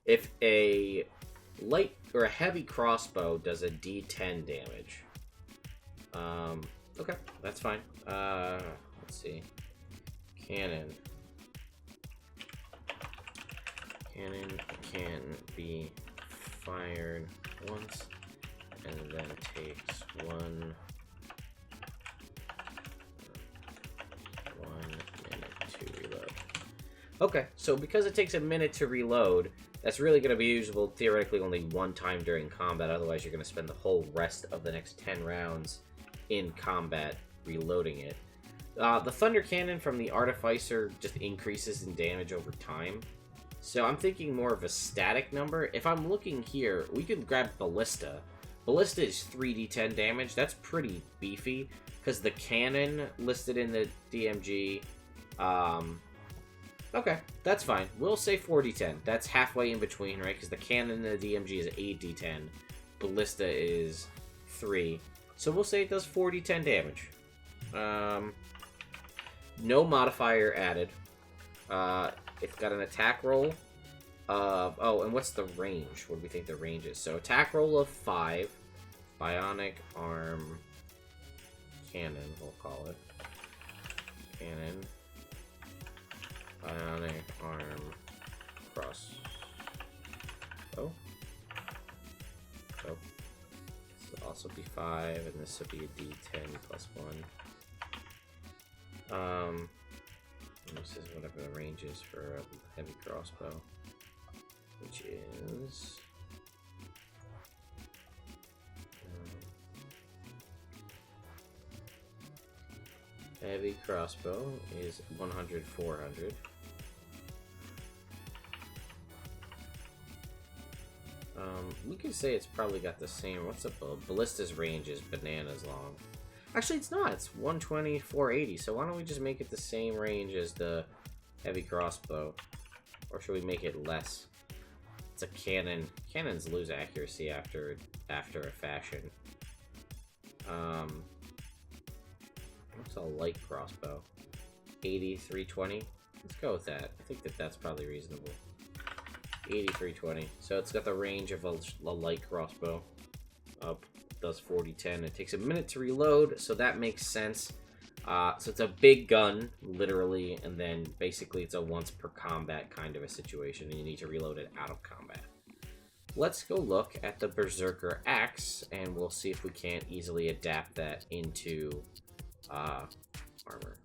If a light or a heavy crossbow does a d10 damage. Okay, that's fine. Let's see. Cannon. Cannon can be fired once and then takes one minute to reload. Okay, so because it takes a minute to reload, that's really going to be usable theoretically only one time during combat. Otherwise, you're going to spend the whole rest of the next 10 rounds in combat reloading it. The Thunder Cannon from the Artificer just increases in damage over time. So I'm thinking more of a static number. If I'm looking here, we can grab Ballista. Ballista is 3d10 damage. That's pretty beefy because the cannon listed in the DMG... Okay, that's fine. We'll say 4d10. That's halfway in between, right? Because the cannon in the DMG is 8d10. Ballista is 3. So we'll say it does 4d10 damage. No modifier added. It's got an attack roll of... Oh, and what's the range? What do we think the range is? So attack roll of 5. Bionic Arm Cannon, we'll call it. Cannon. Bionic Arm Cross. Oh. Oh. This will also be 5, and this will be a d10 plus 1. This is whatever the range is for a heavy crossbow, which is... heavy crossbow is 100, 400. We could say it's probably got the same... What's the Ballista's range is bananas long. Actually, it's not. It's 120, 480. So why don't we just make it the same range as the heavy crossbow? Or should we make it less? It's a cannon. Cannons lose accuracy after a fashion. What's a light crossbow? 80, 320. Let's go with that. I think that's probably reasonable. 80, 320. So it's got the range of a light crossbow. Does 40, 10. It takes a minute to reload, so that makes sense. So it's a big gun, literally, and then basically it's a once per combat kind of a situation, and you need to reload it out of combat. Let's go look at the Berserker Axe, and we'll see if we can't easily adapt that into armor.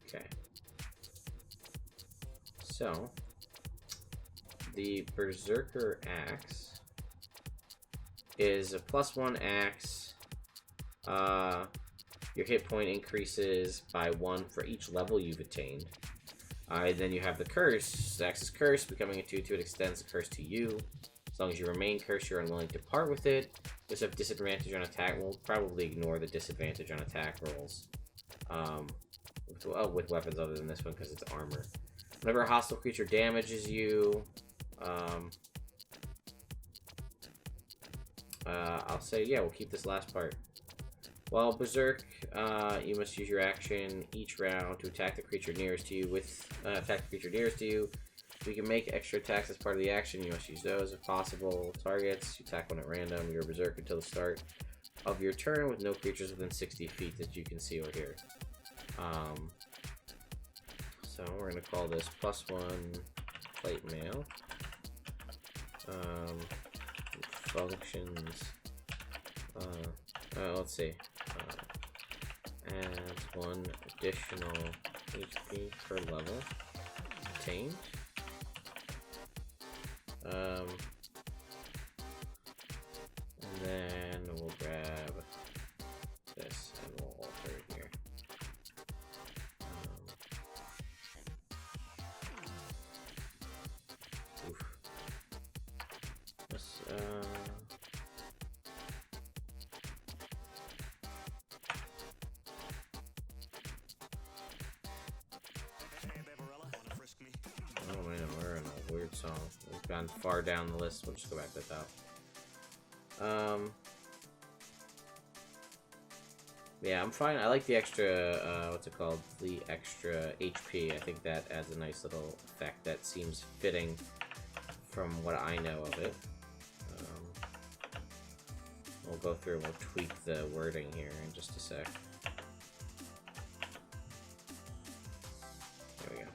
Okay. So, the Berserker Axe is a +1 axe. Your hit point increases by 1 for each level you've attained. Then you have the curse. Axe's curse, becoming a 2/2, it extends the curse to you. As long as you remain cursed, you're unwilling to part with it. Just have disadvantage on attack. We'll probably ignore the disadvantage on attack rolls. With weapons other than this one because it's armor. Whenever a hostile creature damages you, I'll say, yeah, we'll keep this last part. While Berserk, you must use your action each round to attack the creature nearest to you If you can make extra attacks as part of the action, you must use those if possible. Targets, you attack one at random. You're Berserk until the start of your turn with no creatures within 60 feet that you can see or hear. So we're going to call this +1 plate mail. Functions. Let's see. Adds 1 additional HP per level attained. And then we'll grab this and we'll alter it here. Oh man, we're in a weird song. We've gone far down the list. We'll just go back to the top. Yeah, I'm fine. I like the extra, what's it called? The extra HP. I think that adds a nice little effect that seems fitting from what I know of it. We'll go through and we'll tweak the wording here in just a sec. There we go.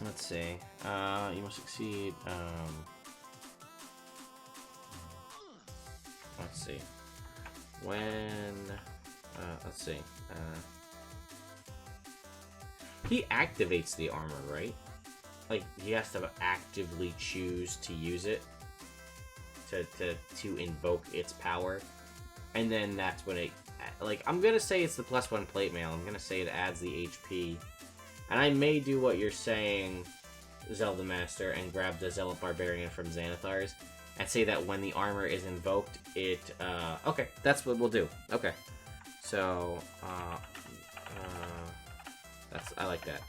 Let's see. You must succeed. Let's see. When let's see. He activates the armor, right? Like he has to actively choose to use it to invoke its power, and then that's when it. Like I'm gonna say it's the +1 plate mail. I'm gonna say it adds the HP. And I may do what you're saying, Zelda Master, and grab the Zealot Barbarian from Xanathar's, and say that when the armor is invoked, it, okay, that's what we'll do. Okay. So, I like that.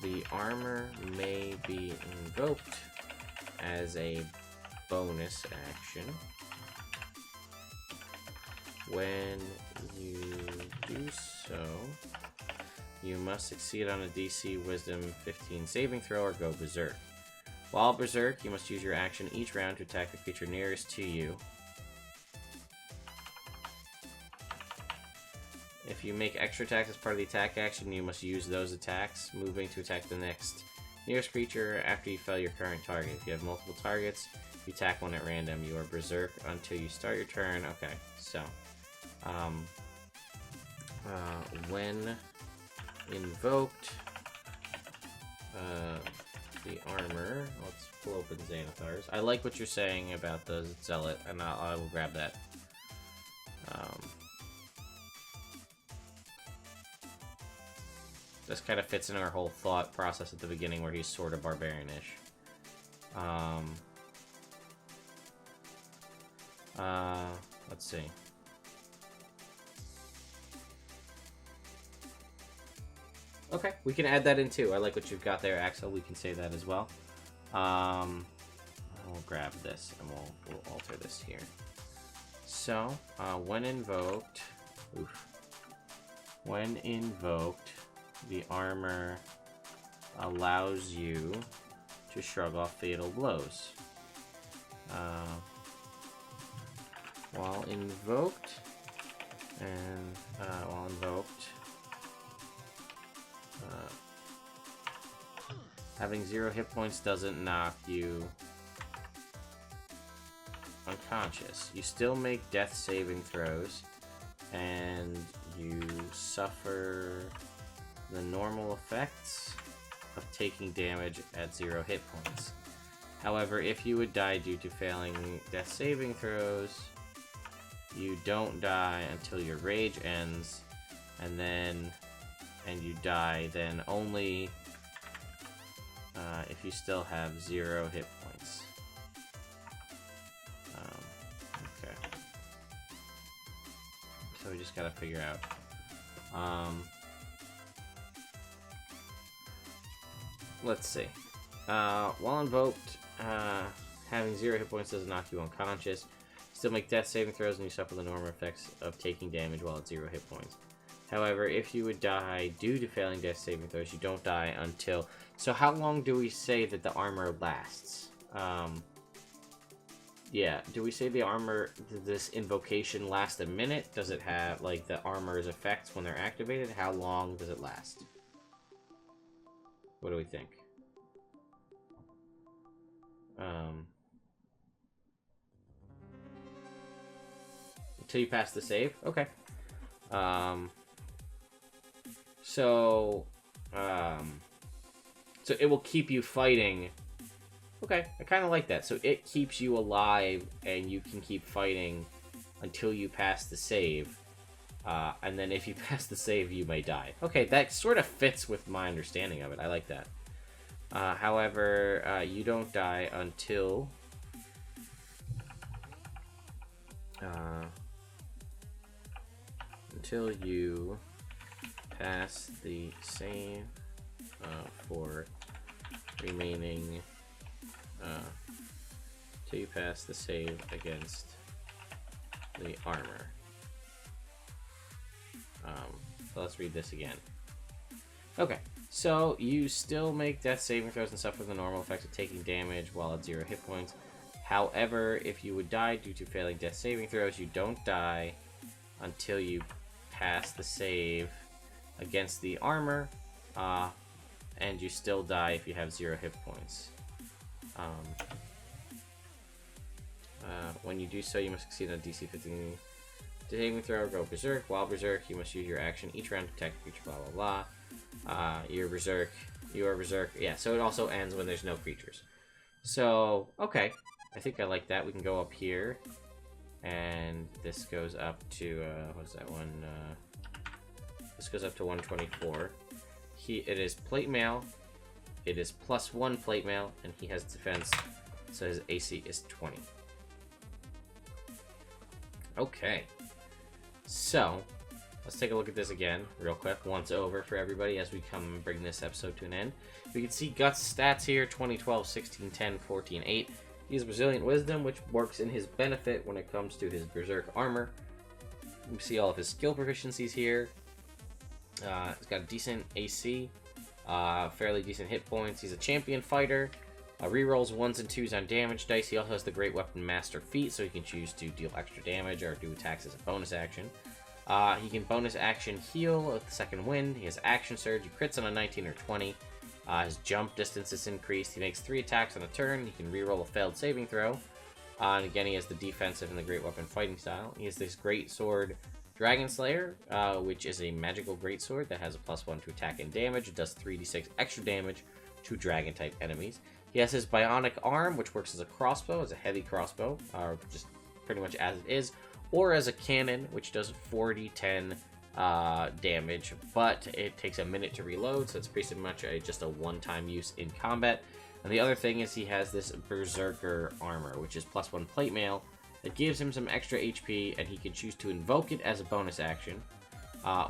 The armor may be invoked as a bonus action. When you do so, you must succeed on a DC Wisdom 15 saving throw or go Berserk. While Berserk, you must use your action each round to attack the creature nearest to you. If you make extra attacks as part of the attack action, you must use those attacks, moving to attack the next nearest creature after you fell your current target. If you have multiple targets, you attack one at random. You are Berserk until you start your turn. Okay, so when invoked, the armor. Let's pull open Xanathar's. I like what you're saying about the Zealot, and I will grab that. This kind of fits in our whole thought process at the beginning where he's sort of barbarian-ish. Let's see. Okay, we can add that in too. I like what you've got there, Axel. We can say that as well. We'll grab this and we'll alter this here. So, when invoked, the armor allows you to shrug off fatal blows. While invoked, having 0 hit points doesn't knock you unconscious. You still make death saving throws, and you suffer the normal effects of taking damage at 0 hit points. However, if you would die due to failing death saving throws, you don't die until your rage ends, and you die then only if you still have 0 hit points. Okay. So we just gotta figure out. Let's see. While invoked, having 0 hit points doesn't knock you unconscious. Still make death saving throws and you suffer the normal effects of taking damage while at 0 hit points. However, if you would die due to failing death saving throws, you don't die until... So how long do we say that the armor lasts? Yeah, do we say the armor, this invocation lasts a minute? Does it have, like, the armor's effects when they're activated? How long does it last? What do we think? Until you pass the save? Okay. So it will keep you fighting. Okay, I kind of like that. So it keeps you alive, and you can keep fighting until you pass the save. And then if you pass the save, you may die. Okay, that sort of fits with my understanding of it. I like that. However, you don't die until... until you pass the save for remaining... till you pass the save against the armor. So let's read this again. Okay, so you still make death saving throws and suffer the normal effects of taking damage while at 0 hit points. However, if you would die due to failing death saving throws, you don't die until you pass the save against the armor, and you still die if you have 0 hit points. When you do so, you must succeed on DC 15 saving throw or go Berserk. While Berserk, you must use your action each round to attack a creature, blah blah blah. You are Berserk. Yeah, so it also ends when there's no creatures. So, okay. I think I like that. We can go up here. And this goes up to, what is that one? This goes up to 124. It is plate mail. It is +1 plate mail, and he has defense, so his AC is 20. Okay. So, let's take a look at this again, real quick, once over for everybody as we come and bring this episode to an end. We can see Guts' stats here, 2012, 16, 10, 14, 8. He has Resilient Wisdom, which works in his benefit when it comes to his Berserk armor. We see all of his skill proficiencies here. He's got a decent AC, fairly decent hit points. He's a champion fighter. Rerolls 1s and 2s on damage dice. He also has the Great Weapon Master feat, so he can choose to deal extra damage or do attacks as a bonus action. He can bonus action heal with the second wind. He has action surge. He crits on a 19 or 20. His jump distance is increased. He makes 3 attacks on a turn. He can reroll a failed saving throw. And again, he has the defensive and the Great Weapon fighting style. He has this Great Sword Dragon Slayer, which is a magical greatsword that has a +1 to attack and damage. It does 3d6 extra damage 2 dragon-type enemies. He has his Bionic Arm, which works as a crossbow, as a heavy crossbow, or just pretty much as it is, or as a cannon, which does 4d10 damage, but it takes a minute to reload, so it's pretty much just a one-time use in combat. And the other thing is he has this Berserker armor, which is +1 plate mail. It gives him some extra HP, and he can choose to invoke it as a bonus action.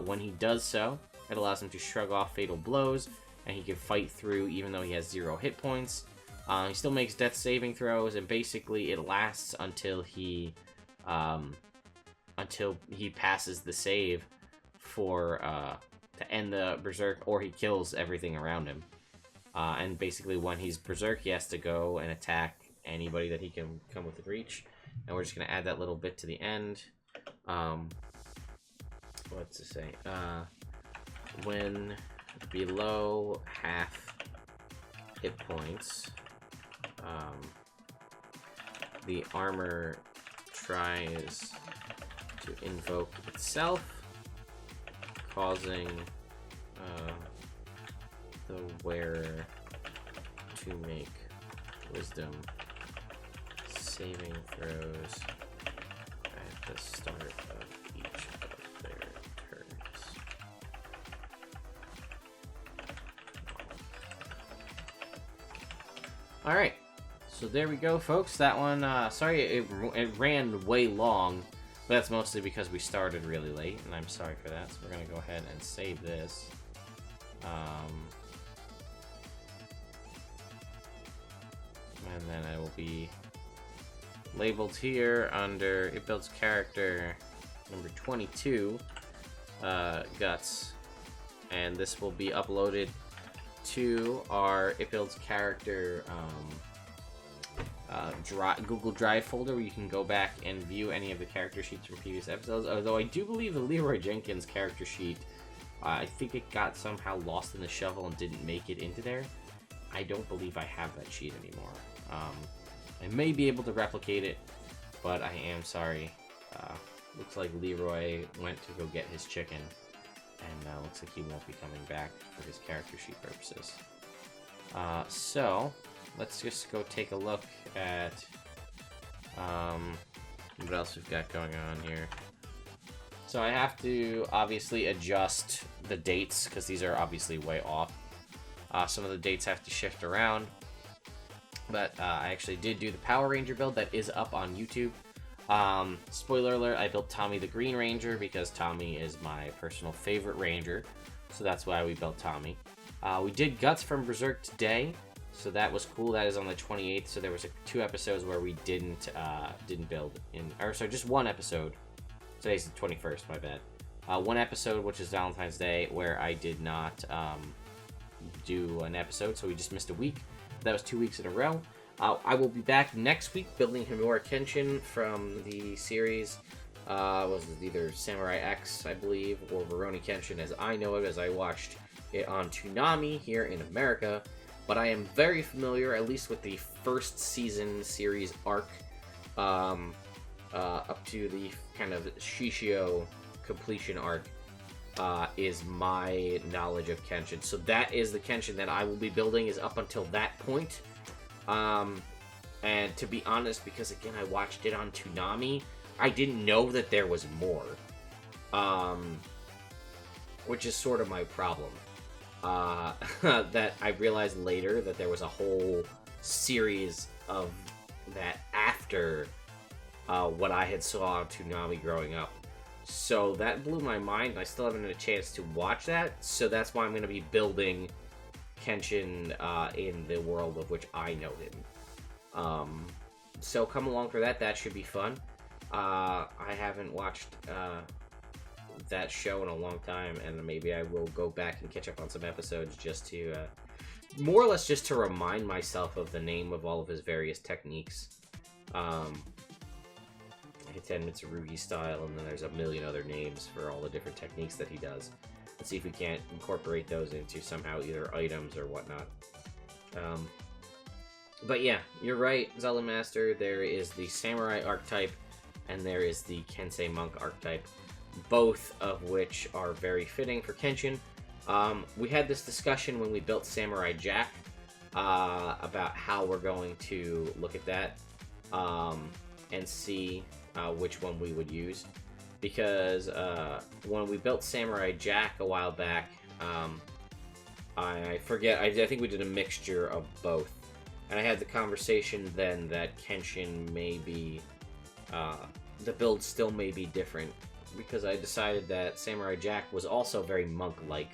When he does so, it allows him to shrug off fatal blows, and he can fight through even though he has 0 hit points. He still makes death saving throws, and basically it lasts until he passes the save for to end the Berserk, or he kills everything around him. And basically when he's Berserk, he has to go and attack anybody that he can come within reach. And we're just going to add that little bit to the end. What's it say? When below half hit points, the armor tries to invoke itself, causing the wearer to make wisdom saving throws at the start of each of their turns. Alright, so there we go, folks. That one, sorry it ran way long, but that's mostly because we started really late, and I'm sorry for that. So we're going to go ahead and save this. And then I will be labeled here under It Builds Character number 22, Guts. And this will be uploaded to our It Builds Character Google Drive folder, where you can go back and view any of the character sheets from previous episodes. Although I do believe the Leroy Jenkins character sheet, I think it got somehow lost in the shovel and didn't make it into there. I don't believe I have that sheet anymore. I may be able to replicate it, but I am sorry. Looks like Leroy went to go get his chicken, and looks like he won't be coming back for his character sheet purposes. So let's just go take a look at what else we've got going on here. So I have to obviously adjust the dates, because these are obviously way off. Some of the dates have to shift around. But I actually did do the Power Ranger build that is up on YouTube. Spoiler alert, I built Tommy the Green Ranger because Tommy is my personal favorite Ranger. So that's why we built Tommy. We did Guts from Berserk today, so that was cool. That is on the 28th, so there was 2 episodes where we didn't build in, or sorry, just 1 episode. Today's the 21st, my bad. 1 episode, which is Valentine's Day, where I did not do an episode, so we just missed a week. That was 2 weeks in a row. I will be back next week building Himura Kenshin from the series. Was it either Samurai X, I believe, or Veroni Kenshin as I know it, as I watched it on Toonami here in America. But I am very familiar, at least with the first season series arc, up to the kind of Shishio completion arc. Is my knowledge of Kenshin. So that is the Kenshin that I will be building, is up until that point. And to be honest, because again I watched it on Toonami, I didn't know that there was more. Which is sort of my problem. That I realized later that there was a whole series of that after what I had saw on Toonami growing up. So that blew my mind, and I still haven't had a chance to watch that, so that's why I'm going to be building Kenshin in the world of which I know him. So come along for that, that should be fun. I haven't watched that show in a long time, and maybe I will go back and catch up on some episodes just to, more or less just to remind myself of the name of all of his various techniques. Hiten Mitsurugi style, and then there's a million other names for all the different techniques that he does. Let's see if we can't incorporate those into somehow either items or whatnot. But yeah, you're right, Zelda Master. There is the Samurai archetype, and there is the Kensei Monk archetype, both of which are very fitting for Kenshin. We had this discussion when we built Samurai Jack, about how we're going to look at that and see which one we would use. Because when we built Samurai Jack a while back, I forget, I think we did a mixture of both. And I had the conversation then that Kenshin may be, the build still may be different. Because I decided that Samurai Jack was also very monk-like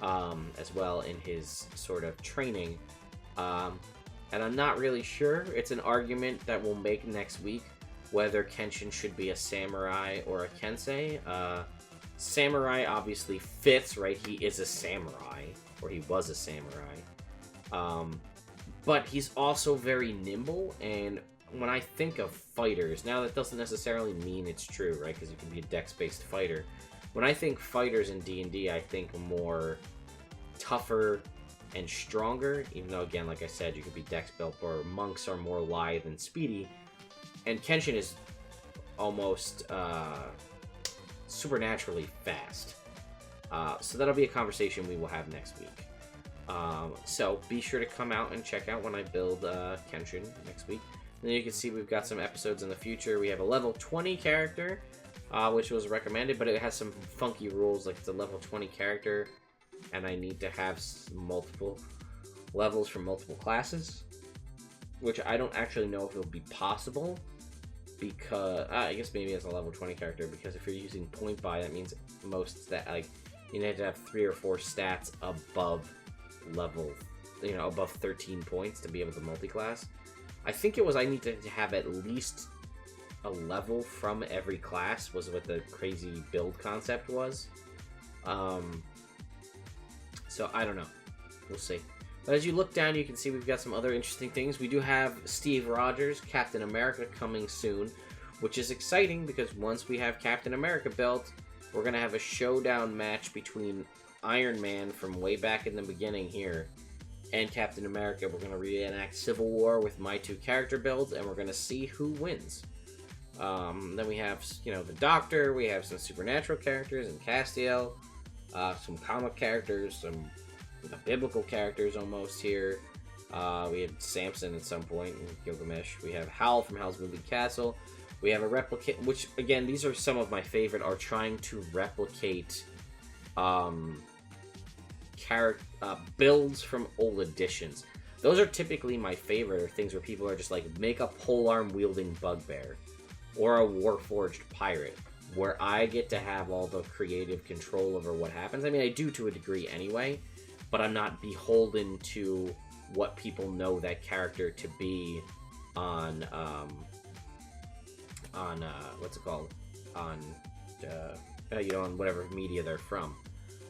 as well in his sort of training. And I'm not really sure. It's an argument that we'll make next week, whether Kenshin should be a samurai or a kensei. Samurai obviously fits, right? He is a samurai, or he was a samurai. But he's also very nimble, and when I think of fighters, now that doesn't necessarily mean it's true, right? Because you can be a dex-based fighter. When I think fighters in D&D, I think more tougher and stronger, even though, again, like I said, you could be dex-built, or monks are more lithe and speedy. And Kenshin is almost supernaturally fast. So that'll be a conversation we will have next week. So be sure to come out and check out when I build Kenshin next week. And then you can see we've got some episodes in the future. We have a level 20 character, which was recommended, but it has some funky rules, like it's a level 20 character, and I need to have multiple levels from multiple classes, which I don't actually know if it'll be possible, because I guess maybe as a level 20 character, because if you're using point buy, that means most that, like, you need to have 3 or 4 stats above level, you know, above 13 points to be able to multi-class. I think it was I need to have at least a level from every class was what the crazy build concept was. So I don't know. We'll see. But as you look down, you can see we've got some other interesting things. We do have Steve Rogers, Captain America, coming soon, which is exciting because once we have Captain America built, we're going to have a showdown match between Iron Man from way back in the beginning here and Captain America. We're going to reenact Civil War with my 2 character builds, and we're going to see who wins. Then we have, you know, the Doctor, we have some supernatural characters and Castiel, some comic characters, some biblical characters almost here. We had Samson at some point in Gilgamesh. We have Howl from Howl's Moving Castle. We have a replicate, which again, these are some of my favorite, are trying to replicate builds from old editions. Those are typically my favorite, or things where people are just like, make a polearm wielding bugbear or a warforged pirate, where I get to have all the creative control over what happens. I mean, I do to a degree anyway, but I'm not beholden to what people know that character to be on what's it called, on you know, on whatever media they're from.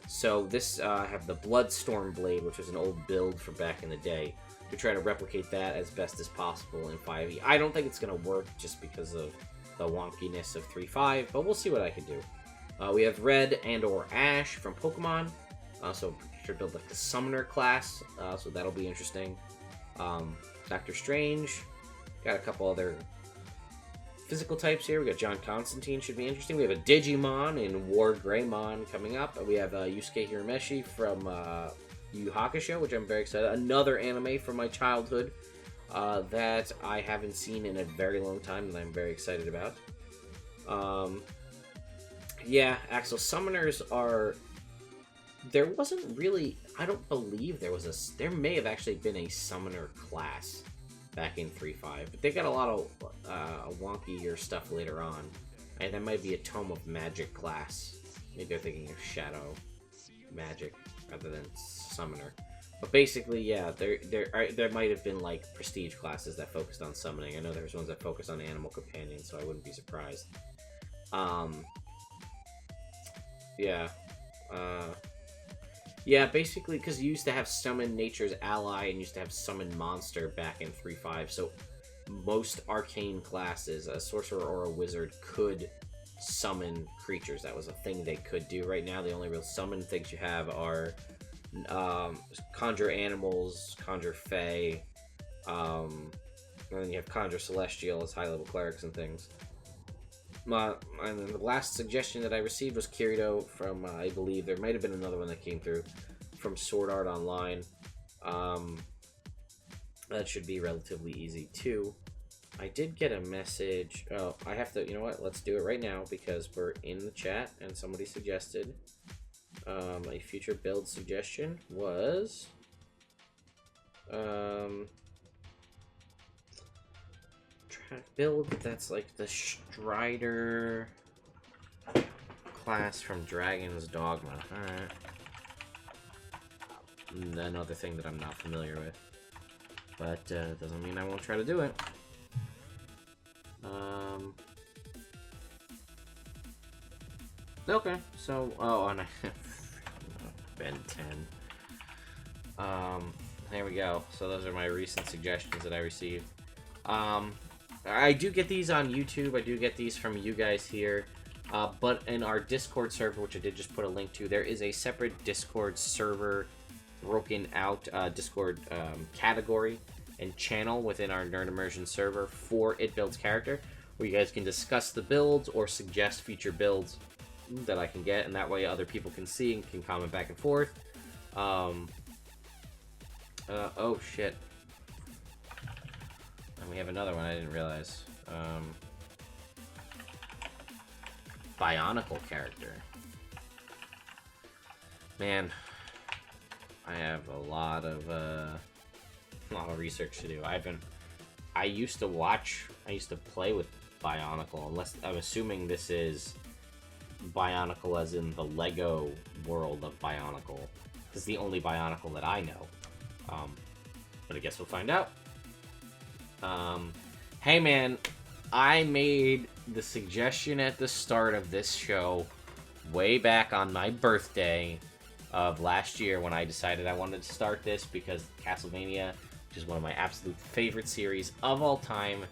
So this I have the Bloodstorm Blade, which was an old build for back in the day. We try to replicate that as best as possible in 5e. I don't think it's going to work just because of the wonkiness of 3.5, but we'll see what I can do. We have Red and or Ash from Pokemon, so should build like the Summoner class, so that'll be interesting. Doctor Strange, got a couple other physical types here. We got John Constantine, should be interesting. We have a Digimon in War Greymon coming up. We have Yusuke Hirameshi from Yu Yu Hakusho, which I'm very excited. Another anime from my childhood that I haven't seen in a very long time that I'm very excited about. Yeah, Axel, summoners are... There wasn't really... I don't believe there was a... There may have actually been a summoner class back in 3.5, but they got a lot of wonkier stuff later on. And that might be a Tome of Magic class. Maybe they're thinking of Shadow Magic rather than Summoner. But basically, yeah, there might have been like prestige classes that focused on summoning. I know there's ones that focused on animal companions, so I wouldn't be surprised. Yeah, basically, because you used to have Summon Nature's Ally and used to have Summon Monster back in 3.5, so most arcane classes, a sorcerer or a wizard, could summon creatures. That was a thing they could do. Right now, the only real summon things you have are conjure animals, conjure fae, and then you have conjure celestial as high-level clerics and things. And then the last suggestion that I received was Kirito from, I believe, there might have been another one that came through, from Sword Art Online. That should be relatively easy too. I did get a message. Oh, I have to, you know what? Let's do it right now because we're in the chat and somebody suggested. A future build suggestion was track build that's like the Strider class from Dragon's Dogma. Alright. Another thing that I'm not familiar with. But doesn't mean I won't try to do it. Okay, so and I Ben 10. There we go. So those are my recent suggestions that I received. I do get these on YouTube. I do get these from you guys here. But in our Discord server, which I did just put a link to, there is a separate Discord server broken out Discord category and channel within our Nerd Immersion server for It Builds character, where you guys can discuss the builds or suggest future builds that I can get, and that way other people can see and can comment back and forth. Oh shit. And we have another one I didn't realize. Bionicle character. Man, I have a lot of research to do. I used to play with Bionicle, unless I'm assuming this is Bionicle as in the Lego world of Bionicle. This is the only Bionicle that I know. But I guess we'll find out. Hey man, I made the suggestion at the start of this show way back on my birthday of last year when I decided I wanted to start this because Castlevania, which is one of my absolute favorite series of all time,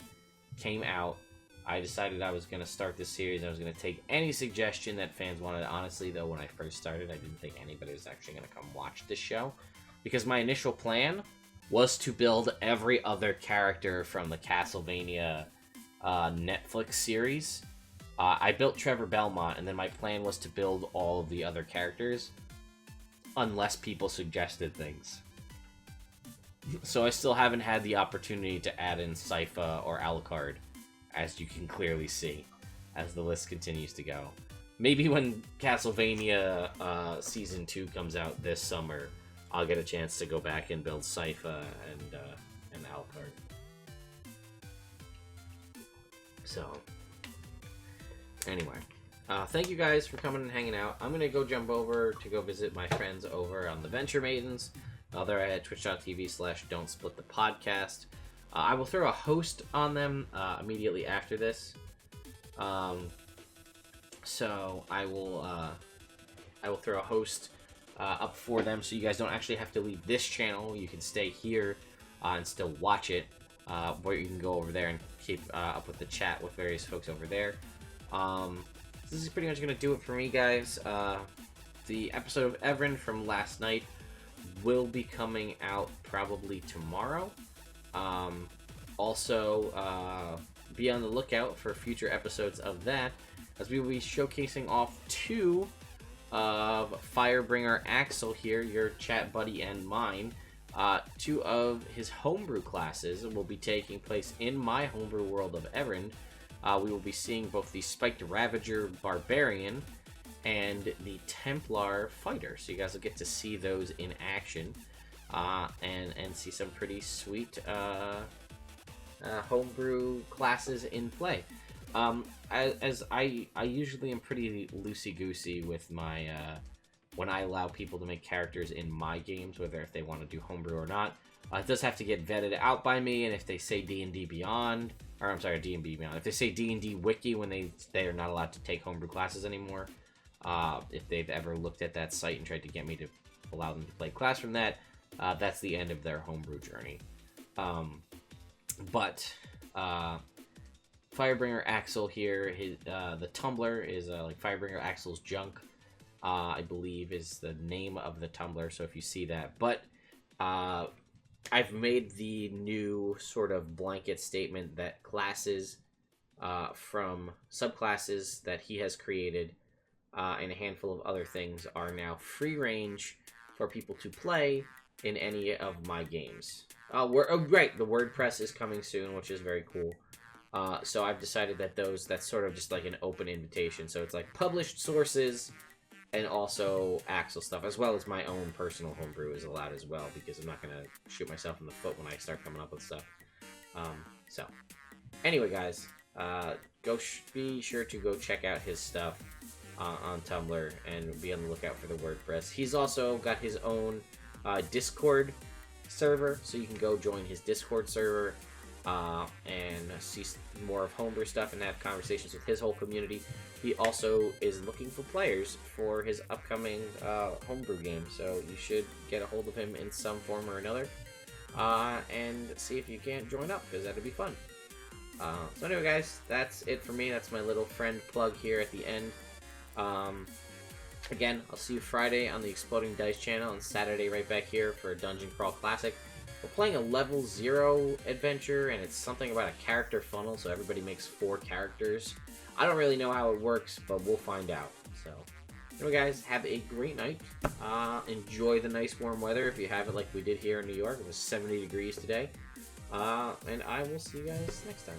came out. I decided I was going to start this series. I was going to take any suggestion that fans wanted. Honestly, though, when I first started, I didn't think anybody was actually going to come watch this show. Because my initial plan was to build every other character from the Castlevania Netflix series. I built Trevor Belmont, and then my plan was to build all of the other characters, unless people suggested things. So I still haven't had the opportunity to add in Sypha or Alucard, as you can clearly see, as the list continues to go. Maybe when Castlevania Season 2 comes out this summer, I'll get a chance to go back and build Sypha and Alucard. So, anyway, thank you guys for coming and hanging out. I'm going to go jump over to go visit my friends over on the Venture Maidens. They're at twitch.tv/Don'tSplitThePodcast. I will throw a host on them immediately after this. So I will throw a host up for them, so you guys don't actually have to leave this channel. You can stay here and still watch it, where you can go over there and keep up with the chat with various folks over there. This is pretty much going to do it for me, guys. The episode of Everin from last night will be coming out probably tomorrow. Also, be on the lookout for future episodes of that, as we will be showcasing off two of Firebringer Axel here, your chat buddy and mine. Two of his homebrew classes will be taking place in my homebrew world of Everin. We will be seeing both the Spiked Ravager Barbarian and the Templar Fighter, so you guys will get to see those in action, and see some pretty sweet homebrew classes in play. As I usually am pretty loosey-goosey with my when I allow people to make characters in my games, whether if they want to do homebrew or not. It does have to get vetted out by me, and if they say D&D Beyond, or I'm sorry, D&D Beyond, if they say D&D Wiki when they are not allowed to take homebrew classes anymore, if they've ever looked at that site and tried to get me to allow them to play class from that, that's the end of their homebrew journey. But Firebringer Axel here, the Tumblr is like Firebringer Axel's Junk, I believe is the name of the Tumblr, so if you see that. But I've made the new sort of blanket statement that classes from subclasses that he has created and a handful of other things are now free range for people to play in any of my games. Right, the WordPress is coming soon, which is very cool. So I've decided that that's sort of just like an open invitation. So it's like published sources and also Axel stuff, as well as my own personal homebrew is allowed as well, because I'm not going to shoot myself in the foot when I start coming up with stuff. So, anyway, guys, be sure to go check out his stuff on Tumblr and be on the lookout for the WordPress. He's also got his own Discord server, so you can go join his Discord server and see more of homebrew stuff and have conversations with his whole community. He also is looking for players for his upcoming homebrew game, so you should get a hold of him in some form or another and see if you can't join up, because that'd be fun. So anyway, guys, that's it for me. That's my little friend plug here at the end. Again, I'll see you Friday on the Exploding Dice channel, and Saturday right back here for a Dungeon Crawl Classic. We're playing a level 0 adventure, and it's something about a character funnel, so everybody makes 4 characters. I don't really know how it works, but we'll find out. So, anyway, guys, have a great night. Enjoy the nice warm weather if you have it like we did here in New York. It was 70 degrees today. And I will see you guys next time.